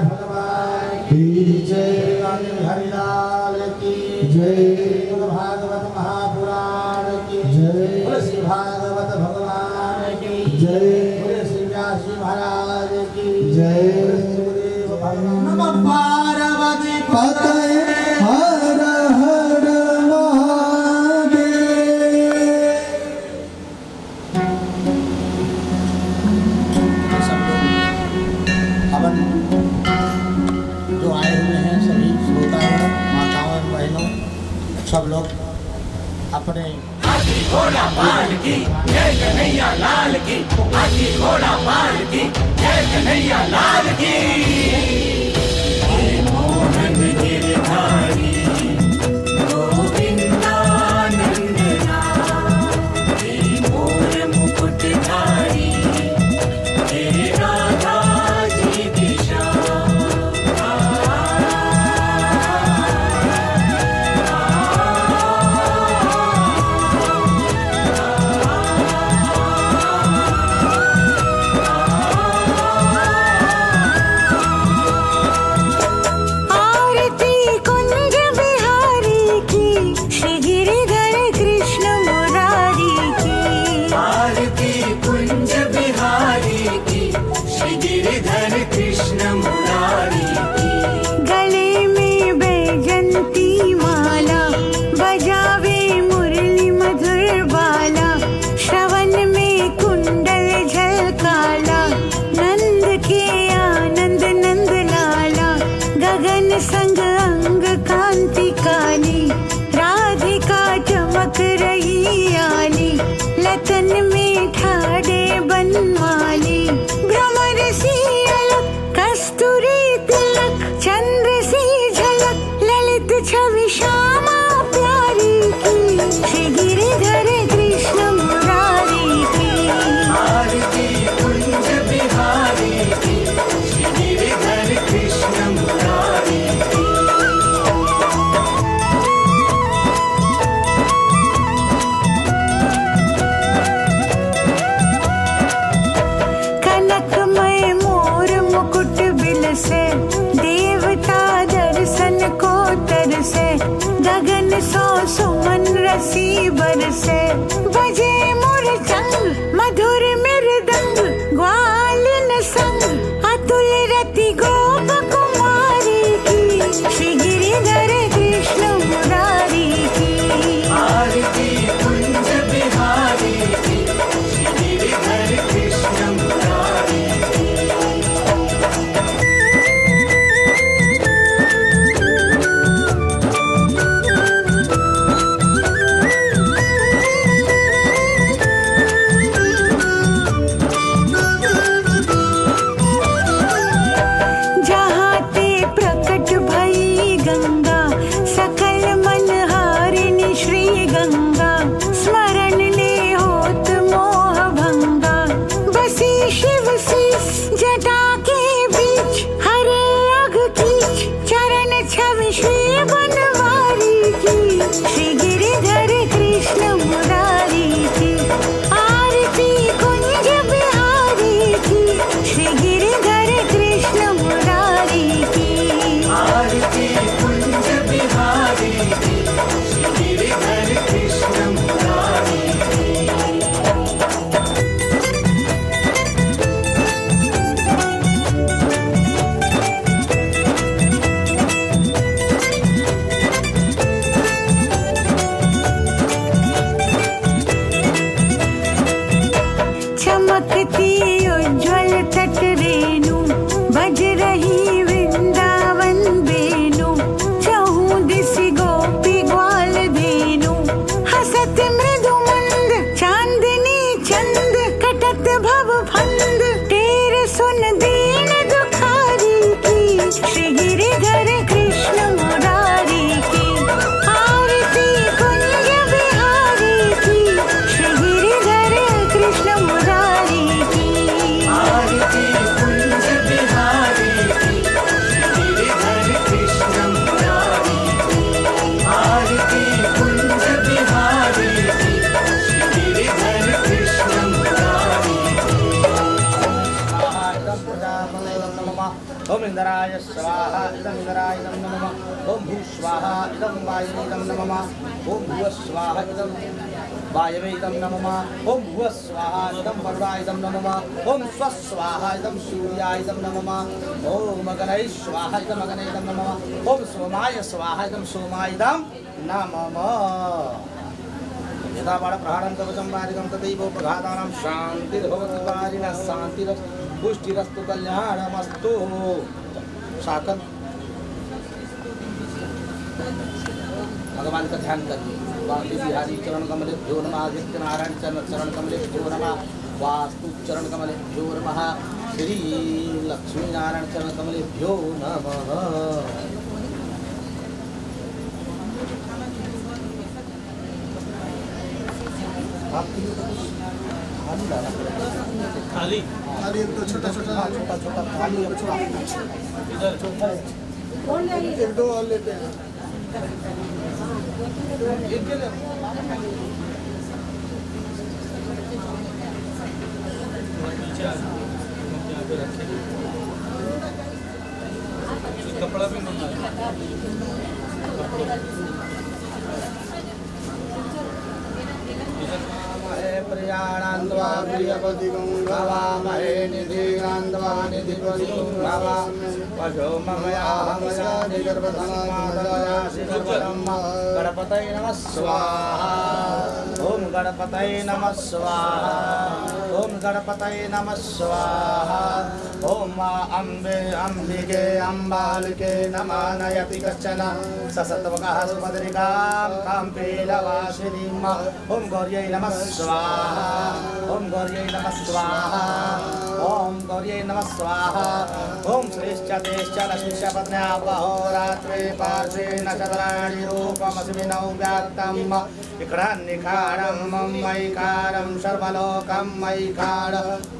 भगवान की जय। हरिलाल की जय। भागवत महापुराण की जय। बोले श्री भागवत भगवान की जय। बोले श्री व्यास जी महाराज की जय। गुरुदेव भगवान नमः पार्वती पतये हर हर महादेव। सब लोग हवन जो आए हुए हैं सभी श्रोताओं माताओं बहनों सब लोग अपने हाथी घोड़ा पाल की जय कन्हैया लाल की। हाथी घोड़ा पाल की जय कन्हैया लाल की। हे मोहन गिरधारी गोविंदा नंदना हे मोर मुकुटधारी हे राधा जी दिशा। आरती कुंज बिहारी की श्री गिरिधर कृष्ण मुरारी की। आरती कुंज बिहारी की श्री गिरिधर कृष्ण मुरारी की। गले में बैजंती माला बजावे मुरली मधुर बाला। श्रवण में कुंडल झलकाला नंद के आनंद नंद लाला। गगन संग अंग कांति काली राधिका चमक रही आली। लतन में ठाड़े बनमाली भ्रमर सी अलग कस्तूरी तिलक। चंद्र सी झलक ललित छवि श्यामा प्यारी की श्री गिरिधर कृष्ण मुरारी की। आरती कुंज बिहारी की श्री गिरिधर कृष्ण मुरारी की। कनकमय मोर मुकुट बिलसे देवता दर्शन को तरसे। गगन सो सुमन रसी बरसे बजे मोर चंग मधुर मृदंग। ग्वालिन संग अतुल रति गोप कुमारी की श्री गिरिधर कृष्ण मुरारी की। आरती कुंज बिहारी की श्री गिरिधर कृष्ण मुरारी की। जहाँ ते प्रकट भई गंगा सकल मन हारिणी श्री गंगा। स्मरण ले होत मोह भंगा बसी शिव शीस जटा के बीच। हरे अघ कीच चरण छवि श्री बनवारी की श्री गिरिधर कृष्ण मुरारी की। आरती कुंज बिहारी की श्री गिरिधर कृष्ण मुरारी की। आरती कुंज बिहारी की श्री गिरिधर कृष्ण मुरारी की। चमकती उज्ज्वल तट रेणु बज रही वृंदावन बेनु। चहु दिस गोपी ग्वाल धेनु हसत मृदु मंद चांदनी चंद कटत भव फंद। ओम इंद्राय स्वाहा इदं इंद्राय इदं नमः ओम भू स्वाहा इदं वायवे इदं नमः ओम भुव स्वाहा इदं वायवे इदं नमः ओम भुव स्वाहा इदं वरुणाय इदं नमः ओम स्व स्वाहा इदं सूर्याय इदं नमः ओम अग्नये स्वाहा इदं अग्नये इदं नमः ओम सोमाय स्वाहा इदं सोमाय इदं नमः यदा बाण प्रहारं कवचं वारिकं तथैवोपघातानां शान्तिर्भवतु वारिणः शान्तिरस्तु पुष्टिरस्तु कल्याणमस्तु साकल भगवान का ध्यान करिए वाणी बिहारी चरण कमलेभ्यो नमः आदित्य नारायण चरण कमलेभ्यो नमः वास्तु चरण कमलेभ्यो नमः श्री लक्ष्मी नारायण चरण कमलेभ्यो नमः खाली खाली एक तो छोटा छोटा खाली इधर एक दो और लेते हैं कपड़ा भी मंगा प्रियाणान्वा प्रियपति गवामहे निधिगान्वा निधिपति गवा पशो ममया हमया निगर्भधमादया शिगर्भधम्म गणपतये नमः स्वाहा ओम गणपतये नमः स्वाहा ओम गणपतये नमः स्वाहा ओम अम्बे अम्बिके अम्बालिके नमः नयति कश्चन ससत्वकः सुभद्रिकां काम्पीलवासिनीं ओम गौर्यै नमः स्वाहा ओम गौर्यै नमः स्वाहा ओम गौर्यै नमः स्वाहा ओम श्रेष्ठ तेश्च लक्ष्मीश्च पत्न्या अहोरात्रे पार्श्वे नक्षत्राणि रूपमस्मि नौ व्याक्तम् इकडान्निखाडं मयिकारं सर्वलोकं मयिकार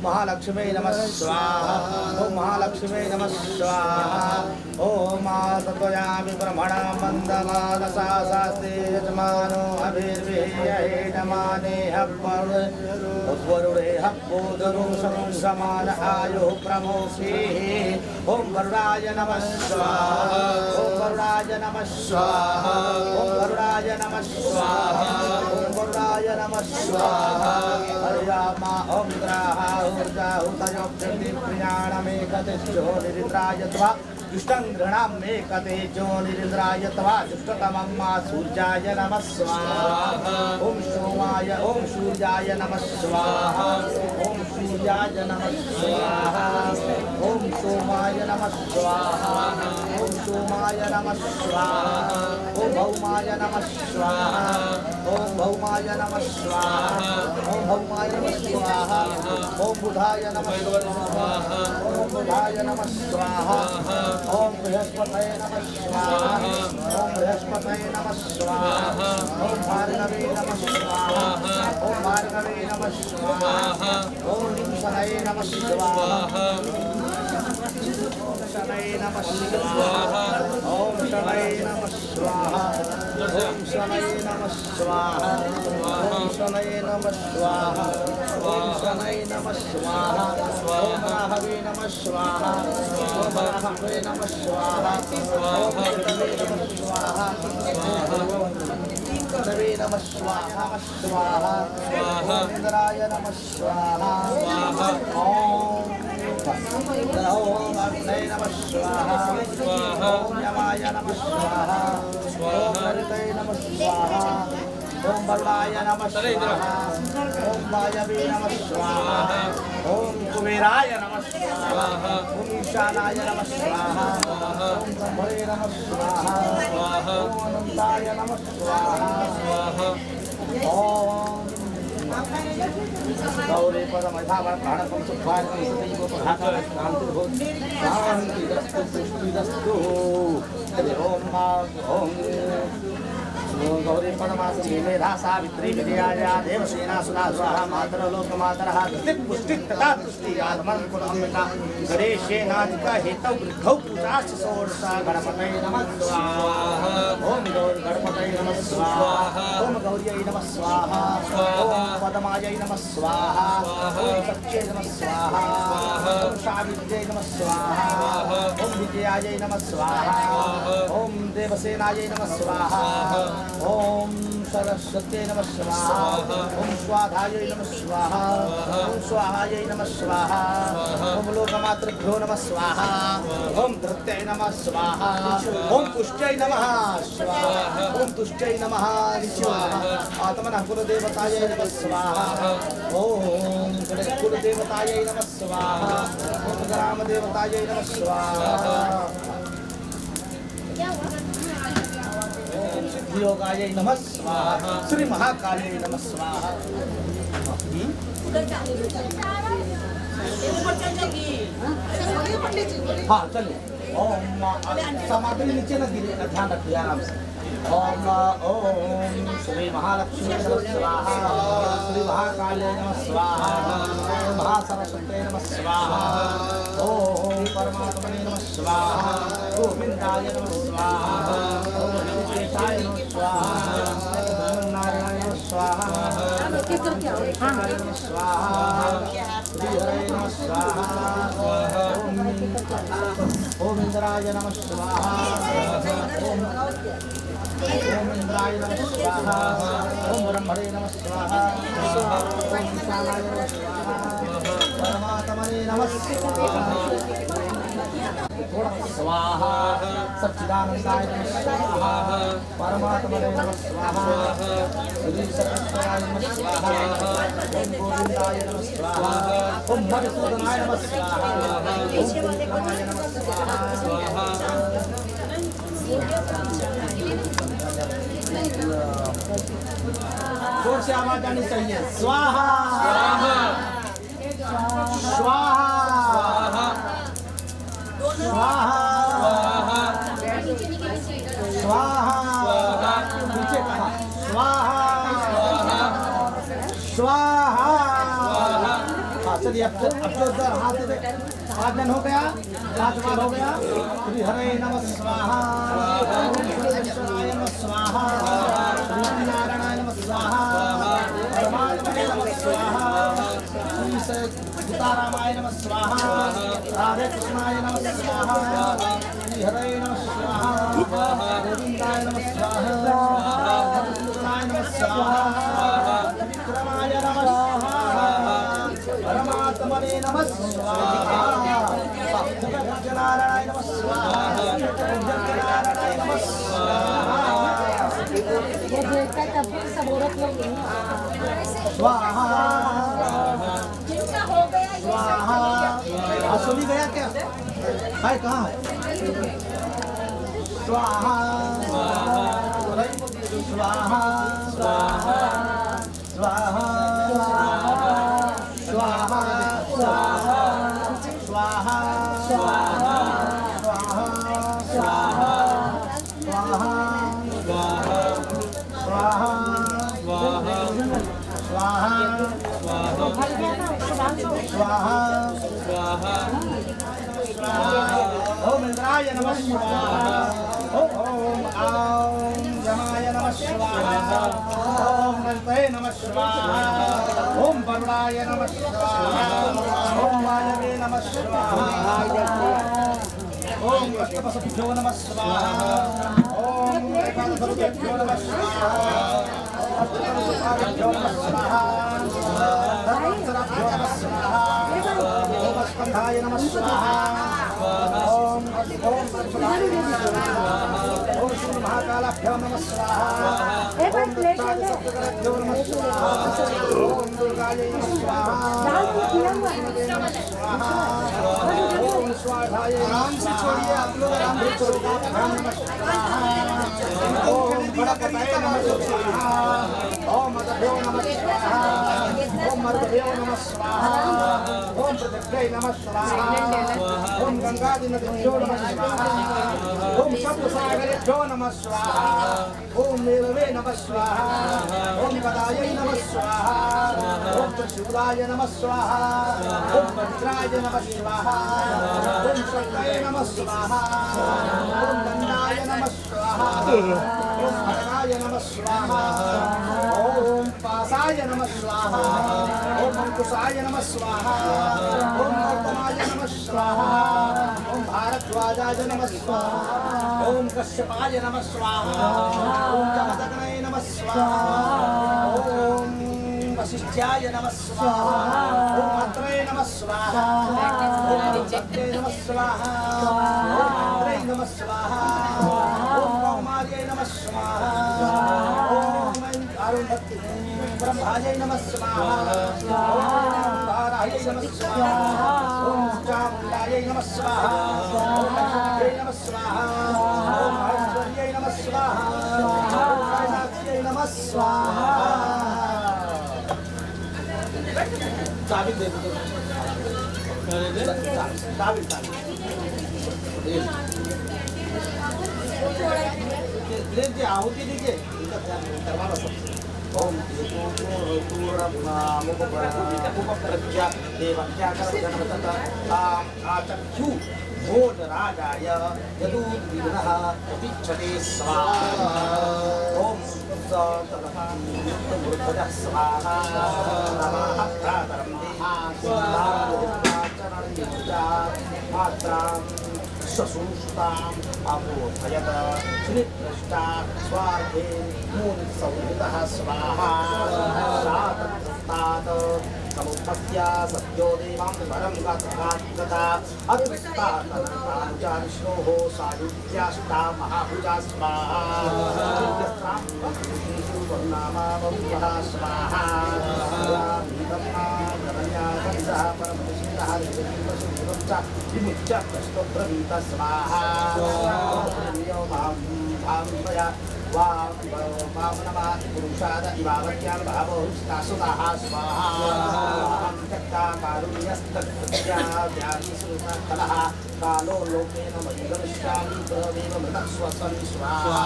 महालक्ष्मी नमः स्वाहा ओम महालक्ष्मी नमः स्वाहा ओम तत्वयामि ब्रह्मणा मन्दमानसा शास्त्रे यजमानो अभिर्विहेयमाने वरुणे हव्वोदरो समान आयुः प्रमोषेः ओम वरुणाय नमः स्वाहा ओम वरुणाय नमः स्वाहा ओम वरुणाय नमः स्वाहा ओम वरुणाय नमः स्वाहा हरियामा ओम ग्राहा ऊर्जाहुतयो प्रियाणमेकतिष्ठो निरिन्द्राय त्वा दुष्टं गृणां मे कते जो निरिन्द्राय त्वा दुष्टतमं मा सूर्याय नमः स्वाहा ओम सोमाय ओम सूर्याय नमः स्वाहा ओम सूर्याय नमः स्वाहा ओम सोमाय नमः स्वाहा ओम सोमाय नमः स्वाहा ओम भौमाय नमः स्वाहा ओम भौमाय नमः स्वाहा ओम भौमाय नमः स्वाहा ओम बुधाय नमः स्वाहा ओम बुधाय नमः स्वाहा ओम बृहस्पतये नमः स्वाहा ओम बृहस्पतये नमः स्वाहा ओम भार्गवे नमः स्वाहा ओम भार्गवे नमः स्वाहा ओम शनये नमः स्वाहा शनये नमः स्वाहा ओम शनये नमः स्वाहा ओम शनये नमः स्वाहा ओम शनये नमः स्वाहा ओम शनये नमः स्वाहा ओम राहवे नमः स्वाहा ओम राहवे नमः स्वाहा ओम राहवे नमः स्वाहा सर्वे नमः स्वाहा स्वाहा ओम इंद्राय नमः स्वाहा ओम अग्नये नमः स्वाहा ओम यमाय नमः स्वाहा ओम हरितये नमः स्वाहा ओम वरुणाय नमः स्वाहा ओम वायवे नमः स्वाहा ओम कुबेराय नमः स्वाहा ओम ईशानाय नमः स्वाहा ओम ब्रह्मणे नमः स्वाहा ओम अनंताय नमः स्वाहा ओम गौरे पदमधावण प्राणकं सुभारकं सदैवोपघातं शान्तिर्भवतु शान्तिरस्तु पुष्टिरस्तु ओम ओम गौरी पदमासी मेधा सावित्री विद्याया देवसेना सुधा स्वाहा मातरः लोकमातरः पुष्टि तथा तुष्टि आत्मन कुलम्बिका गणेशेनाधिका हेतौ वृद्धौ पूजाश्च षोडशा गणपतये नमः स्वाहा ओम गौरी गणपतये नमः स्वाहा ओम गौर्यै नमः स्वाहा ओम पदमायै नमः स्वाहा ओम सच्चे नमः स्वाहा ओम सावित्र्यै नमः स्वाहा ओम विजयायै नमः स्वाहा ओम देवसेनायै नमः स्वाहा ओम सरस्वत्यै नमः स्वाहा ओम स्वाधायै नमः स्वाहा ओम स्वाहायै नमः स्वाहा ओम लोकमातृभ्यो नमः स्वाहा ओम धृत्यै नमः स्वाहा ओम पुष्ट्यै नमः स्वाहा ओम तुष्ट्यै नमः स्वाहा आत्मनः कुलदेवतायै नमः स्वाहा ओम कुलदेवतायै नमः स्वाहा ओम ग्रामदेवतायै नमः स्वाहा योगायै नमः स्वाहा श्री महाकालै नमः स्वाहा हाँ चलिए ओम सामग्री नीचे न गिरे ध्यान रखिए आराम से ओम ओम श्री महालक्ष्मी नमः स्वाहा श्री महाकाले नमः स्वाहा महासरस्वती नमः स्वाहा ओम परमात्मने नमः स्वाहा गोविंदाय नमः स्वाहा ओम विशेषाय नमः स्वाहा ओम नारायणाय नमः स्वाहा स्वाहा श्री हरे नमः स्वाहा ओम इंद्राय नमः स्वाहा ओम इंद्राय नमः स्वाहा ओम ब्रह्मणे नमः स्वाहा ओम ईशानाय नमः स्वाहा परमात्मने नमः स्वाहा सच्चिदानंदाय नमः स्वाहा परमात्मने नमः स्वाहा श्री सत्यनारायण नमः स्वाहा ओम गोविंदाय नमः स्वाहा ओम मधुसूदनाय नमः स्वाहा ओम कृष्णाय नमः स्वाहा जोर से आवाज आनी चाहिए स्वाहा स्वाहा स्वाहा स्वाहा नीचे कहा स्वाहा स्वाहा हाँ चलिए अब तो हाथ दे 5 जन हो गया 5 बार हो गया श्री हरे नमः स्वाहा श्री नमः स्वाहा श्री नारायणाय नमः स्वाहा परमात्मने नमः स्वाहा श्री सीतारामाय नमः स्वाहा राधे कृष्णाय नमः स्वाहा श्री हरे नमः स्वाहा गोविंदाय नमः स्वाहा मधुसूदनाय नमः स्वाहा विक्रमाय नमः स्वाहा परमात्मने नमः स्वाहा नारायणाय नमः स्वाहा नारायणाय नमः स्वाहा ये देखता तब भी सब औरत लोग स्वाहा जिनका हो गया ये स्वाहा असुली गया क्या है कहाँ है स्वाहा स्वाहा स्वाहा स्वाहा स्वाहा स्वाहा स्वाहा स्वाहा स्वाहा स्वाहा स्वाहा स्वाहा ओम इंद्राय नमः स्वाहा ओम आम यमाय नमः स्वाहा ओम गणपते नमः स्वाहा ओम वरुणाय नमः स्वाहा ओम वायवे नमः स्वाहा ओम अष्टवसुभ्यो नमः स्वाहा ओम एकादशभ्यो नमः स्वाहा अष्टवसुभ्यो नमः स्वाहा धर्मसराभ्यो नमः स्वाहा ओम स्कंधाय नमः स्वाहा ओम परशुराय नमः स्वाहा ओम श्री महाकालाभ्यो नमः स्वाहा ओम दत्ताभ्यो नमः स्वाहा ओम दुर्गायै नमः स्वाहा ओम स्वाहाय नाम से छोड़िए आप लोग आराम से छोड़िए ओम गणपतये नमः स्वाहा ओम मदभ्यो नमः स्वाहा ओम मरुभ्यो नमः स्वाहा ओम पृथ्व्यै नमः स्वाहा ओम गंगादि नद्भ्यो नमः स्वाहा ओम सप्तसागरेभ्यो नमः स्वाहा ओम मेरवे नमः स्वाहा ओम गदायै नमः स्वाहा ओम त्रिशूलाय नमः स्वाहा ओम वज्राय नमः स्वाहा ओम शक्तये नमः स्वाहा ओम दण्डाय नमः स्वाहा ओम खड्गाय नमः स्वाहा ओम पासाय नमः स्वाहा ओम अंकुशाय नमः स्वाहा ओम गौतमाय सूर्याय नमः स्वाहा ओम कश्यपाय नमः स्वाहा ओम जमदग्नये नमः स्वाहा ओम वशिष्ठ्याय नमः स्वाहा ओम अत्रये नमः स्वाहा ओम सत्ये नमः स्वाहा ओम इंद्रये नमः स्वाहा ओम कौमार्ये नमः स्वाहा ओम अरुणधत्ते ब्रह्माय नमः स्वाहा ओम ताराय नमः स्वाहा ओम चामुण्डाय नमः स्वाहा ओम लक्ष्मीयै नमः स्वाहा ओम ऐश्वर्यै नमः स्वाहा ओम कैलास्यै नमः स्वाहा चाबी दे दो चाबी दीजिए आहुति दीजिए करवाना सबसे ओम प्रज्ञा देवत्या आचक्षु भोज राजाय यदुर्विघ्नः प्रतीक्षते स्वाहा ओम मुक्तमूर्धजः स्वाहा नमः भ्रातरं मात्रां ससूष्टाम् अपोषयत श्रीकृष्टा स्वार्थे मूलसंहितः स्वाहा सातस्तात् समुपत्या सत्यो देवां वरं गता अतिष्ठातनतानुजा विष्णोः सायुज्याष्टा महाभुजा स्वाहा नामा बहुधा स्वाहा विमुच्य प्रस्तोत्रवीत स्वाहा वामनमा पुरुषाद इवावत्यान् भावहुस्तासुताः स्वाहा कारुण्यस्तत्याव्याधिसुतः कालो लोकेन मयि गमिष्यामि प्रवेव मृतः स्वसन् स्वाहा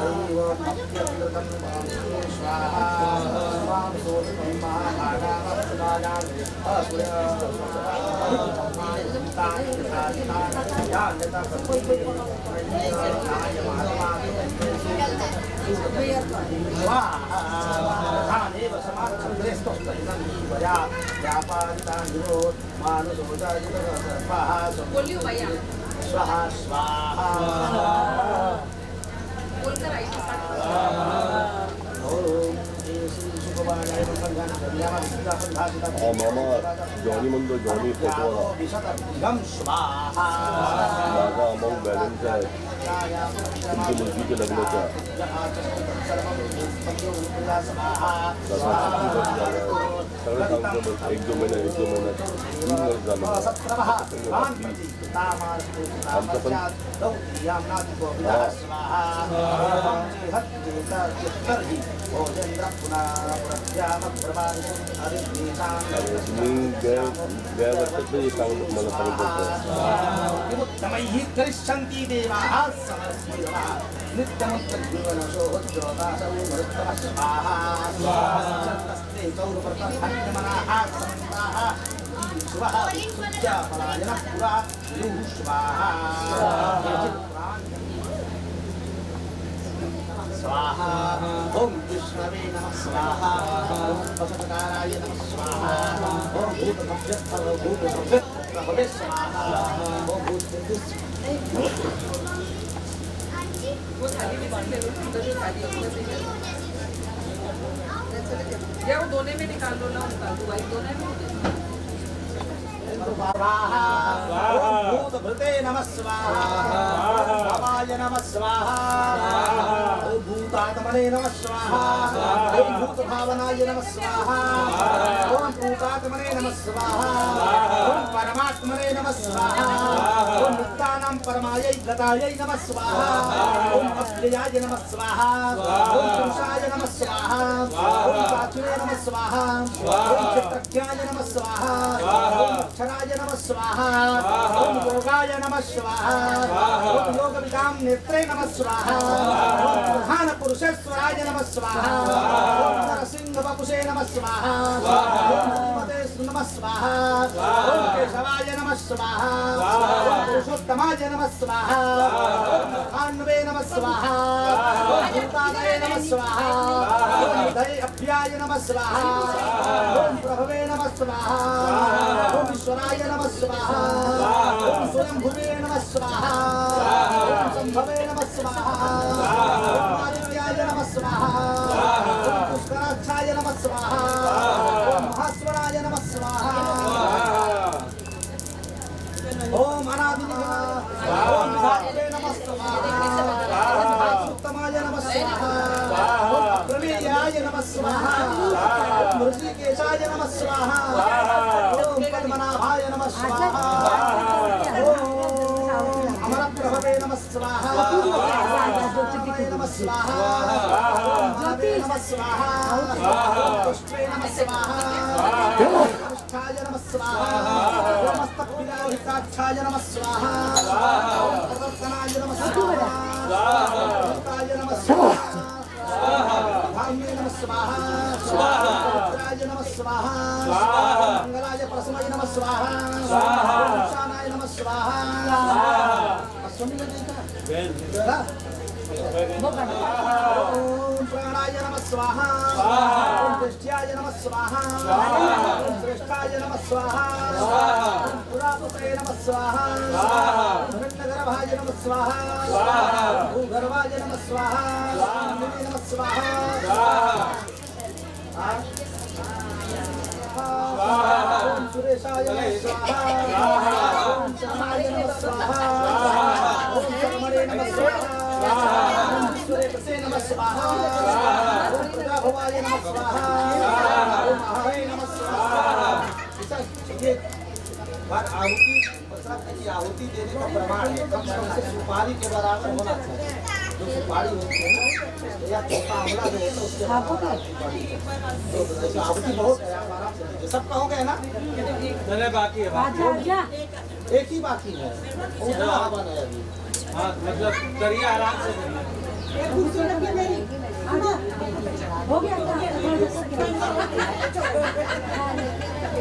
दैवमप्यमृतं स्वाहा स्वां सोऽस्मं महाभागामप्सुदानान् स्वाहा स्वाहा मामा जॉनी मंदो जॉनी फोटो मागा अमाउंट बैलेंस है उनके मुर्गी के लगने का एक दो महीना गया वर्ष से ये काम मला करिष्यन्ति देवाः समस्मिनः नित्यमुत्तजीवनशोहोज्योतासौ स्वाहा स्वाहास्ते गौरवर्तमनाः समन्ताः शिवः पूज्यापलायनः पुरा युः स्वाहा स्वाहा ओम विष्णवे नमः स्वाहा ओम पशुपकाराय नमः स्वाहा ओम भूतभव्यस्थभवे स्वाहा ओम भूतभव्य वो थाली भी बांध ले लो तो जो थाली होगी या वो दोने में निकाल लो ना निकाल दो भाई दोने में स्वाहा ओम भूतभृते नमः स्वाहा भवाय नमः स्वाहा ओम भूतात्मने नमः स्वाहा ओम भूतभावनाय नमः स्वाहा ओम भूतात्मने नमः स्वाहा ओम परमात्मने नमः स्वाहा ओम मुक्तानां परमायै गतायै नमः स्वाहा ओम अस्त्याय नमः स्वाहा ओम पुरुषाय नमः स्वाहा ओम प्राचुरे नमः स्वाहा ओम चित्रज्ञाय नमः स्वाहा ओम अक्षराय नमः स्वाहा ओम योगाय नमः स्वाहा ओम योगविदां नेत्रे नमः स्वाहा ओम प्रधान पुरुषेश्वराय नमः स्वाहा ओम नरसिंह वपुषे नमः स्वाहा ओम श्रीमते नमः स्वाहा ओम केशवाय नमः स्वाहा ओम पुरुषोत्तमाय नमः स्वाहा ओम भान्वे नमः स्वाहा ओम भूतादये नमः स्वाहा ओम हृदये अभ्याय नमः स्वाहा ओम प्रभवे नमः स्वाहा ओम ईश्वराय नमः स्वाहा ओम स्वयंभुवे नमः स्वाहा ओम संभवे नमः स्वाहा ओम आदित्याय नमः स्वाहा ओम पुष्कराक्षाय नमः स्वाहा ओम महास्वराय नमः स्वाहा ओम अनादिनिधे ओम विधात्रे नमः स्वाहा ओम उत्तमाय नमः स्वाहा ओम प्रमेयाय नमः स्वाहा ओम ऋषिकेशाय नमः स्वाहा ओम पद्मनाभाय नमः स्वाहा ओम अमरप्रभवे नमः स्वाहा ओम नमः स्वाहा ओम ज्योति नमः स्वाहा ओम पुष्टे नमः स्वाहा ओम कृष्णाय नमः स्वाहा ओम मस्तकविलाहिताक्षाय नमः स्वाहा ओम प्रदर्शनाय नमः स्वाहा भूताय नमः स्वाहा भाम्ये नमः स्वाहा रुद्राय नमः स्वाहा मंगलाय परस्मै नमः स्वाहा ईशानाय नमः स्वाहा स्वामी ने देखा ओम प्राणाय नमः स्वाहा ओम दृष्ट्याय नमः स्वाहा ओम श्रेष्ठाय नमः स्वाहा ओम पुरापुत्रे नमः स्वाहा ओम हिरण्यगर्भाय नमः स्वाहा ओम भूगर्भाय नमः स्वाहा ओम नमः स्वाहा ओम सुरेशाय नमः स्वाहा ओम शरणाय नमः स्वाहा ओम शर्मणे नमः स्वाहा ओम विश्वरेतसे नमः स्वाहा ओम प्रजाभवाय नमः स्वाहा ओम महावे नमः स्वाहा। ये बात आहुति आहुति देने का प्रमाण है, कम से कम सुपारी के बराबर होना चाहिए। जो सुपारी होती है ना या छोटा आंवला जो होता है उसके तो आहुति बहुत है, आप आराम से सब कहोगे ना। मैंने बाकी है, एक ही बाकी है, हवन है अभी। हाँ मतलब करिए आराम से हो गया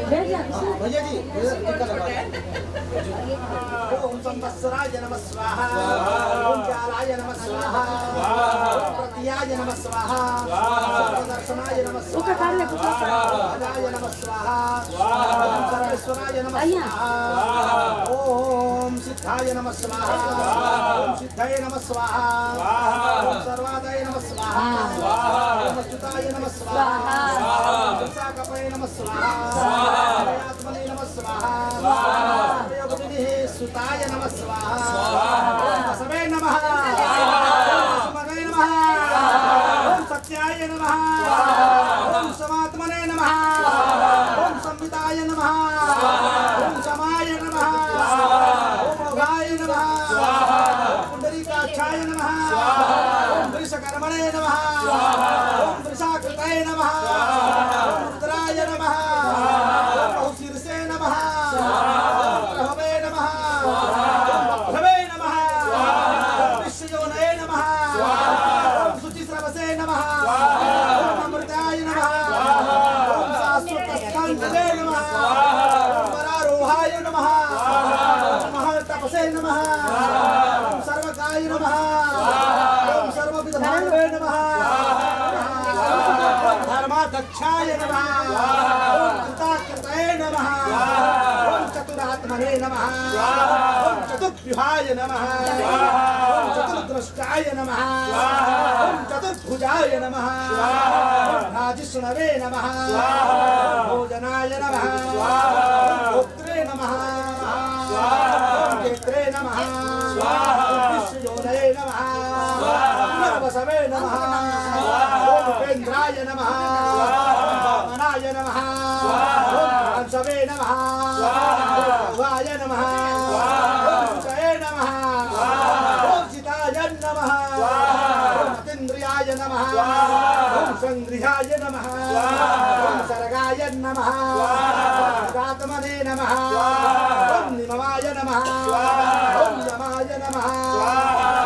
भैया जी ओम संवत्सराय नमः स्वाहा ओम ज्ञानाय नमः स्वाहा ओम प्रतियाय नमः स्वाहा ओम प्रदर्शनाय नमः स्वाहा अजाय नमः स्वाहा ओम सर्वेश्वराय नमः स्वाहा ओम सिद्धाय नमः स्वाहा ओम सिद्धाय नमः स्वाहा ओम सर्वादाय नमः स्वाहा ओम अच्युताय नमः स्वाहा ओम विशाखापय नमः स्वाहा आत्मने नमः स्वाहा योगविधिः सुताय नमः स्वाहा ओम बसवे नमः ओम सुमने नमः ओम सत्याय नमः ओम समात्मने नमः ओम संविताय नमः ओम समाय नमः ओम मोघाय नमः ओम पुंडरीकाक्षाय नमः ओम वृषकर्मणे नमः ओम वृषाकृताय नमः ओम रुद्राय नमः ओम बहुशीर्षे नमः ओम प्रभवे नमः ओम प्रभवे नमः ओम विश्वयोनये नमः ओम शुचिस्रवसे नमः ओम अमृताय नमः ओम शाश्वतस्कन्धे नमः ओम वरारोहाय नमः ओम महतपसे नमः ओम सर्वकाय नमः ओम सर्वविधभावे नमः ओम धर्माध्यक्षाय नमः ओम कृताकृतये नमः ओम चतुरात्मने नमः ओम चतुर्व्यूहाय नमः ओम चतुर्द्रष्टाय नमः ओम चतुर्भुजाय नमः ओम राजिष्णवे नमः ओम भोजनाय नमः ओम गोत्रे नमः ओम गेत्रे नमः ओम विश्वयोनये नमः ओम नरवसवे नमः ओम उपेन्द्राय नमः ओम वामनाय नमः ओम कांसवे नमः ओम भवाय नमः ओम जये नमः ओम चिताय नमः ओम अतीन्द्रियाय नमः ओम संग्रहाय नमः ओम सर्गाय नमः ओम आत्मने नमः ओम निमवाय नमः ओम यमाय नमः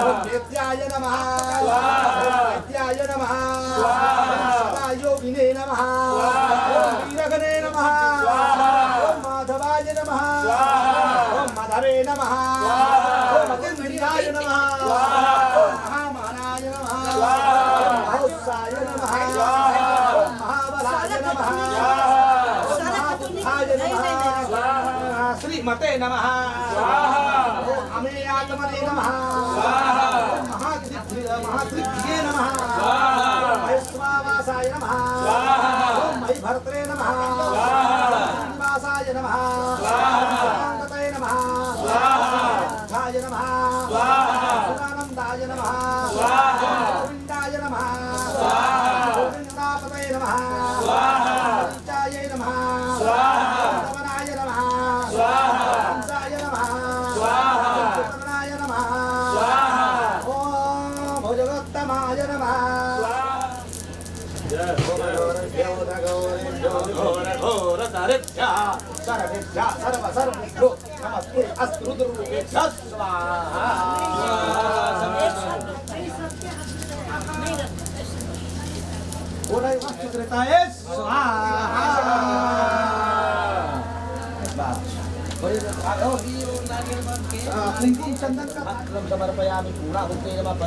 ओम नित्याय नमः ओम वैद्याय नमः ओम सदायोगिने नमः ओम वीरगणे नमः ओम माधवाय नमः ओम माधवे नमः ओम अतीन्द्रियाय नमः ओम महामानाय नमः ओम महौत्साय नमः ओम महाबलाय नमः ओम महाबुद्धाय नमः श्री श्रीमते नमः ओम अमे आत्मने नमः ओम महात्रिभ्ये नमः ओम महेश्वासाय नमः ओम मही भर्त्रे नमः श्रीनिवासाय नमः स्वाहाय नमः स्वाहाय नमः स्वाहानंदाय नमः स्वाहा गोविंदाय नमः स्वाहा गोविंदापतये नमः स्वाहा पंचाय नमः स्वाहा रमणाय नमः स्वाहा हंसाय नमः स्वाहा रमणाय नमः स्वाहा ओम भुजगोत्तमाय नमः घोर सर्वेभ्यः सर्वेभ्यो नमस्ते अस्तु रुद्ररूपेभ्यः स्वाहा ओरै वस्तुकृताय स्वाहा कुंकुम चंदन का समर्पयामि पूर्णाहुते नमः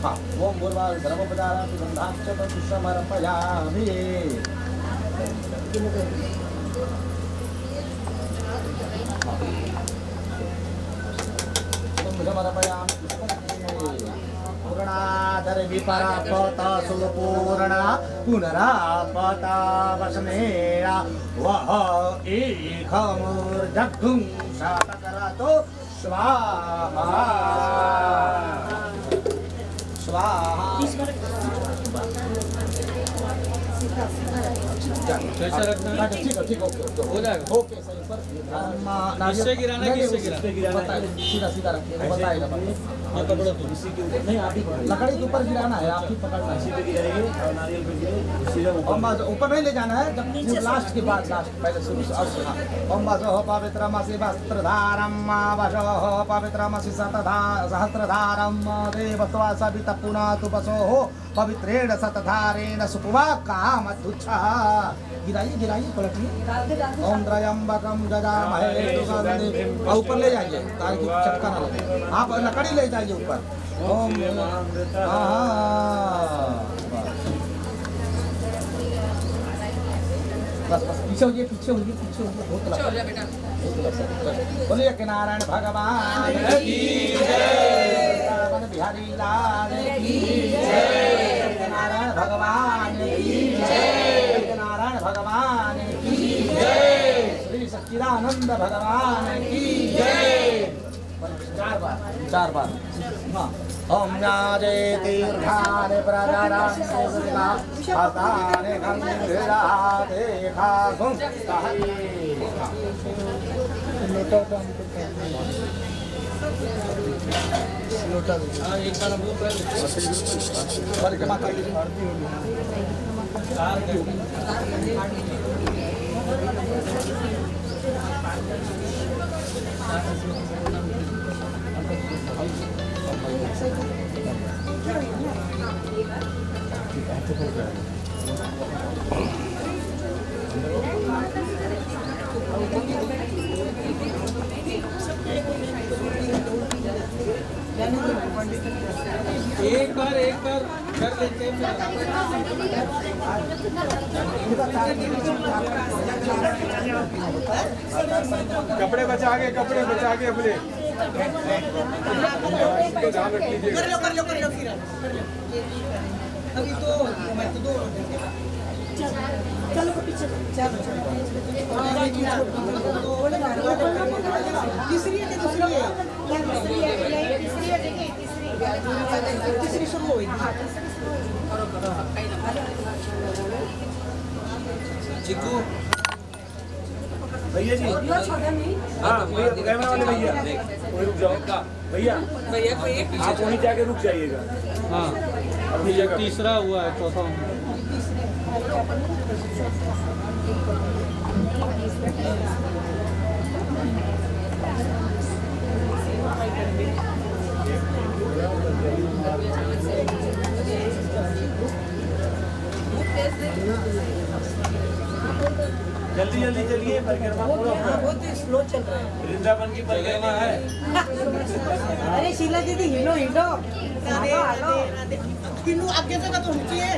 ओम भूर्भुवः सर्वोपचाराणि गन्धाश्च समर्पयामि समर्पयामि पूर्णाधर विपरापत सुपूर्णा पुनरापता वसनेया वह एकमूर्धघुं शातकरातो स्वाहा स्वाहा कैसा रखना है? ठीक है ठीक ओके हो जाएगा। ओके सही पर किससे गिराना है, किससे गिराना है? सीधा सीधा रखिए बताएगा हाँ पकड़ो तुम। नहीं आप ही लकड़ी के ऊपर गिराना है आप ही पकड़ना है ऊपर नहीं ले जाना है जब लास्ट के बाद लास्ट पहले शुरू से ओम वसो पवित्रमसि वस्त्रधारम वसो पवित्रमसि सहस्रधारम देवत्वा सविता पुनः वसो पवित्रेण शतधारेण सुपुवा कामधुच्छः गिराइए गिराइए पलटिए ओम त्र्यंबकम जजामहे सुगंधि ऊपर ले जाइए ताकि चटका ना लगे आप लकड़ी ले जाइए ऊपर ओम बस बस पीछे होइए बहुत लगा बोलिए कि नारायण भगवान की जय बिहारी लाल की जय नारायण भगवान की जय नारायण भगवान की जय श्री सच्चिदानंद भगवान की जय चार बार हाँ ओम नाजे तीर्थाने प्रजाराने हताने गंधराते खागुं सहाये एक बार हम परिक्रमा कर एक बार कर लेते हैं। कपड़े बचा के अपने ध्यान रख लीजिए। कर लो फिर अभी तो मैं तो दो चलो पीछे चलो तीसरी है तीसरी शुरू होगी चिकू भैया जी हाँ कैमरा वाले भैया कोई रुक जाओ भैया आप वहीं जाके रुक जाइएगा। हाँ अभी ये तीसरा हुआ है चौथा जल्दी जल्दी चलिए परिक्रमा पूरा बहुत स्लो चल रहा है। वृंदावन की परिक्रमा है। अरे शीला दीदी हिलो किन्नू आगे से तो ऊंची है।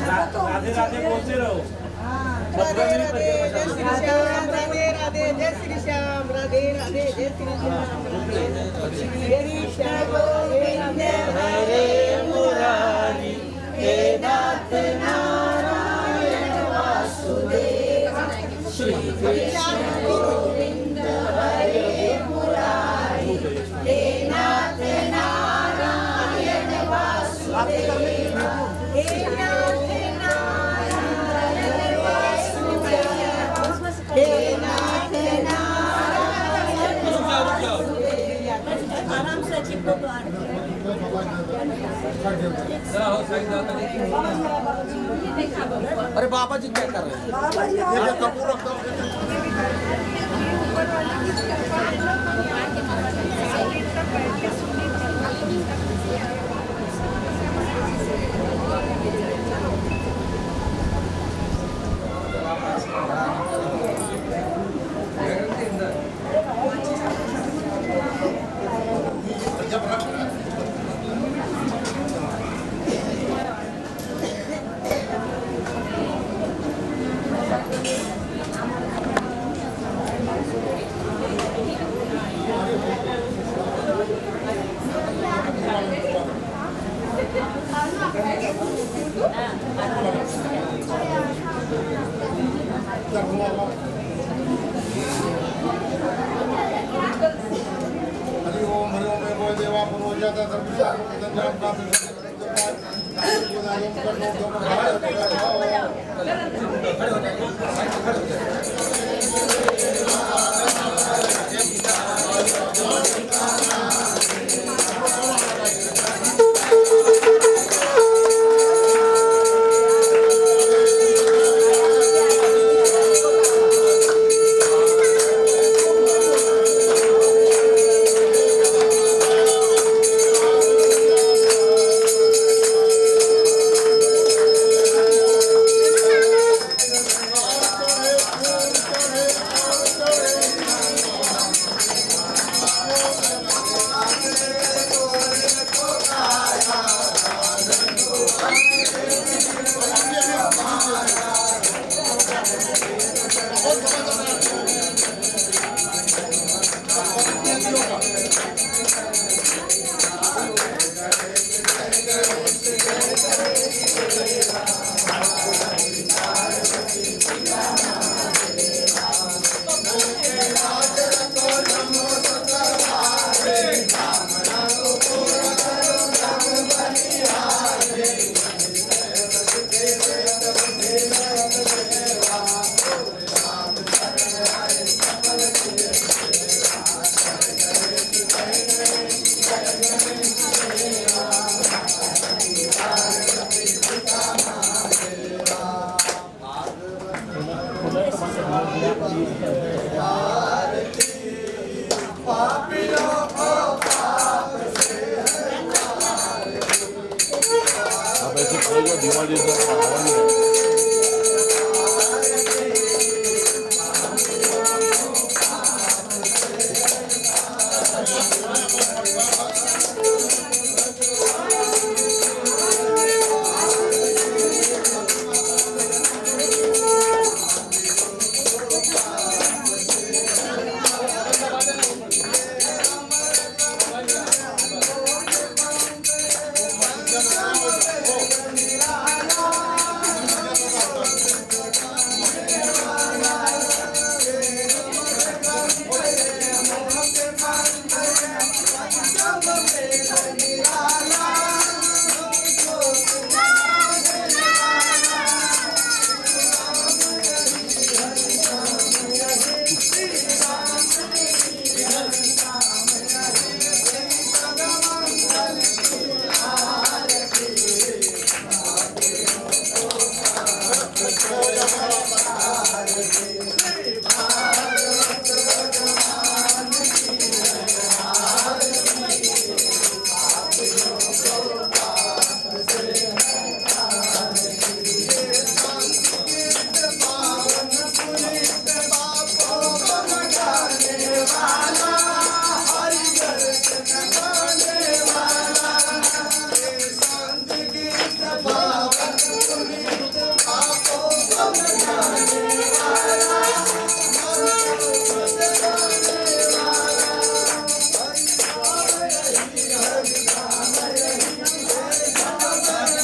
राधे राधे बोलते रहो। राधे राधे राधे जय श्री श्याम राधे राधे जय श्री श्याम श्री श्याम गोविंद हरे मुरारी हे नाथ नारायण वासुदेव श्री कृष्ण गोविंद हरे मुरारी हे नाथ नारायण वासुदेव हे नाथ नारायण वासुदेव हे नाथ नारायण आराम से चिपको अरे बाबा जी क्या कर रहे हैं?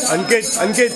अंकित अंकित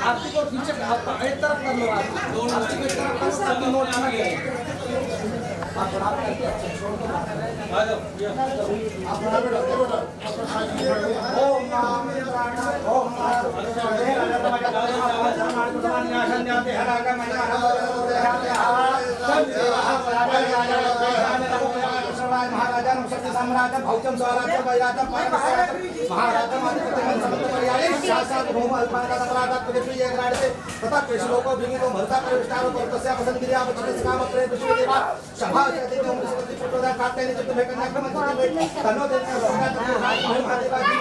आरती को पीछे एक तरफ कर लो, आरती को एक तरफ कर ताकि नोट ना गिरे। आप बड़ा करके अच्छा छोड़ दो, आ जाओ आप बड़ा बेटा ओम नाम प्राण ओम महाराजा शक्ति सम्राट भौचम स्वराज्य वैराज्य महाराजा साक्षात भूम अल्पाका अपराधा पृथ्वी एक राडते तथा कृष्णलोको भृंगितो मर्ता प्रविष्टारो परतस्य पसंदिरिया वचनस काम प्रेत विश्वदेवा सभा चते ओम सरस्वती छोटोदा काटते ने चित्त में कन्या क्रम चित्त तनो देने भगवान महादेवा जी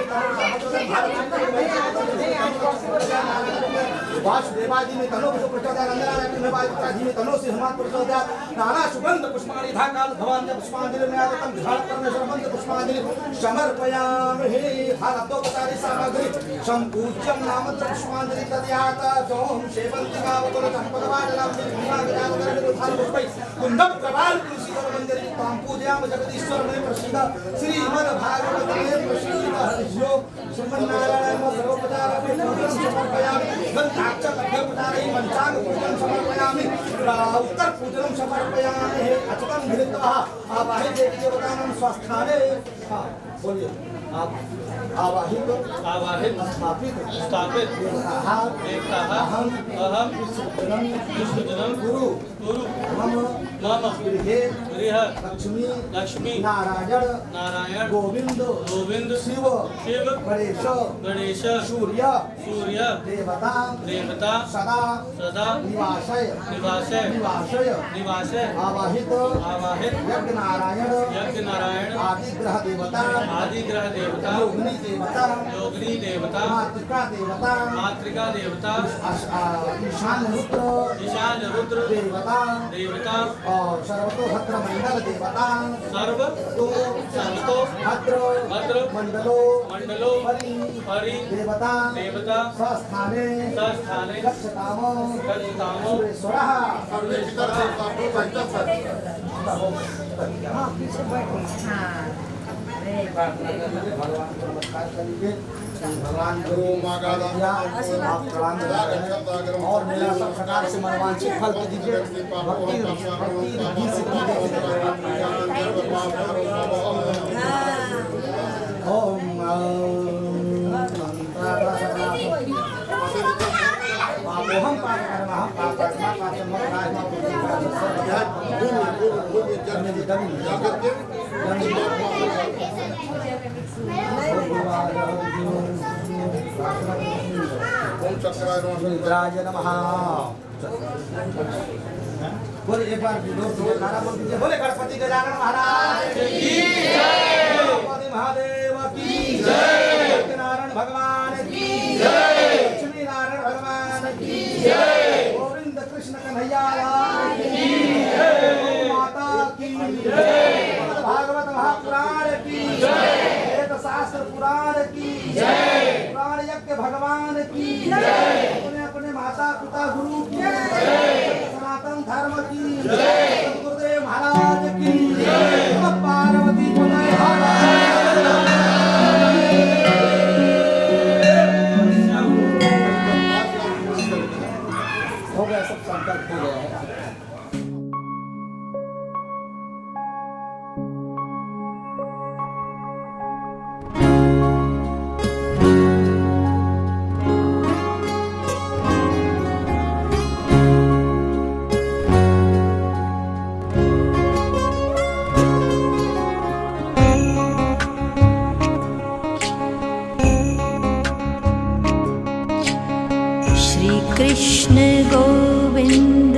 वासुदेवा जी में तनो विष्णु प्रचोदया नंदना में वायुपुत्र जी में तनो सिंहमान प्रचोदया नाना सुगंध पुष्पाणि धाकाल भवान पुष्पांजलि में आगतम ध्यान परमेश्वर मंत्र पुष्पांजलि समर्पयामि हारब्दोपचारी सामग्री संपूज्यं नाम पुष्पांजलि तदयात सोम सेवंति गावकुल संपदवाजलाम विभागजागरण उद्धार पुष्पै कुंदम प्रवाल तुलसीवर मंदिरे तां पूजयाम जगदीश्वर में प्रसीद श्रीमद् भागवत में प्रसीद हरियो श्रीमन्नारायण सर्वोपचार पूजन समर्पयामि गंधाक्ष लभ्योपचारै पंचांग पूजन समर्पयामि उत्तर पूजन समर्पयामि अचकं धृत्वा आवाहि देवी देवतानां स्वस्थाने बोलिए आप आवाहित स्थापित अहम विश्वजनम गुरु मम गृह लक्ष्मी नारायण गोविंद शिव गणेश सूर्य देवता सदा निवासय आवाहित यज्ञ नारायण आदि ग्रह देवता देवता योगिनी देवता योगिनी देवता मातृका देवता मातृका देवता ईशान रुद्र देवता देवता और सर्वतोभद्र मंडल देवता सर्वतो भद्र मंडलो हरि देवता स्वस्थाने गच्छतामो सुरेश्वरः भगवान गुरु माँ का और मेरा सब प्रकार से मनवांछित फल को दीजिए भक्ति रिद्धि सिद्धि ओम हम पाठ करना हम पाठ करना रुद्राय नमः। बोले एक बार नारा बोल दीजिए। बोले गणपति गजानन महाराज की जय, गणपति महादेव की जय, सत्यनारायण भगवान की जय, लक्ष्मी नारायण भगवान की जय, गोविंद कृष्ण कन्हैया लाल की जय, माता की जय, भागवत महापुराण की जय, वेद शास्त्र पुराण की जय, पुराण यज्ञ भगवान की जय, अपने अपने माता पिता गुरु की जय, सनातन धर्म की जय, गुरुदेव महाराज की जय, पार्वती हो गया, सब संकल्प हो गया है। कृष्ण गोविंद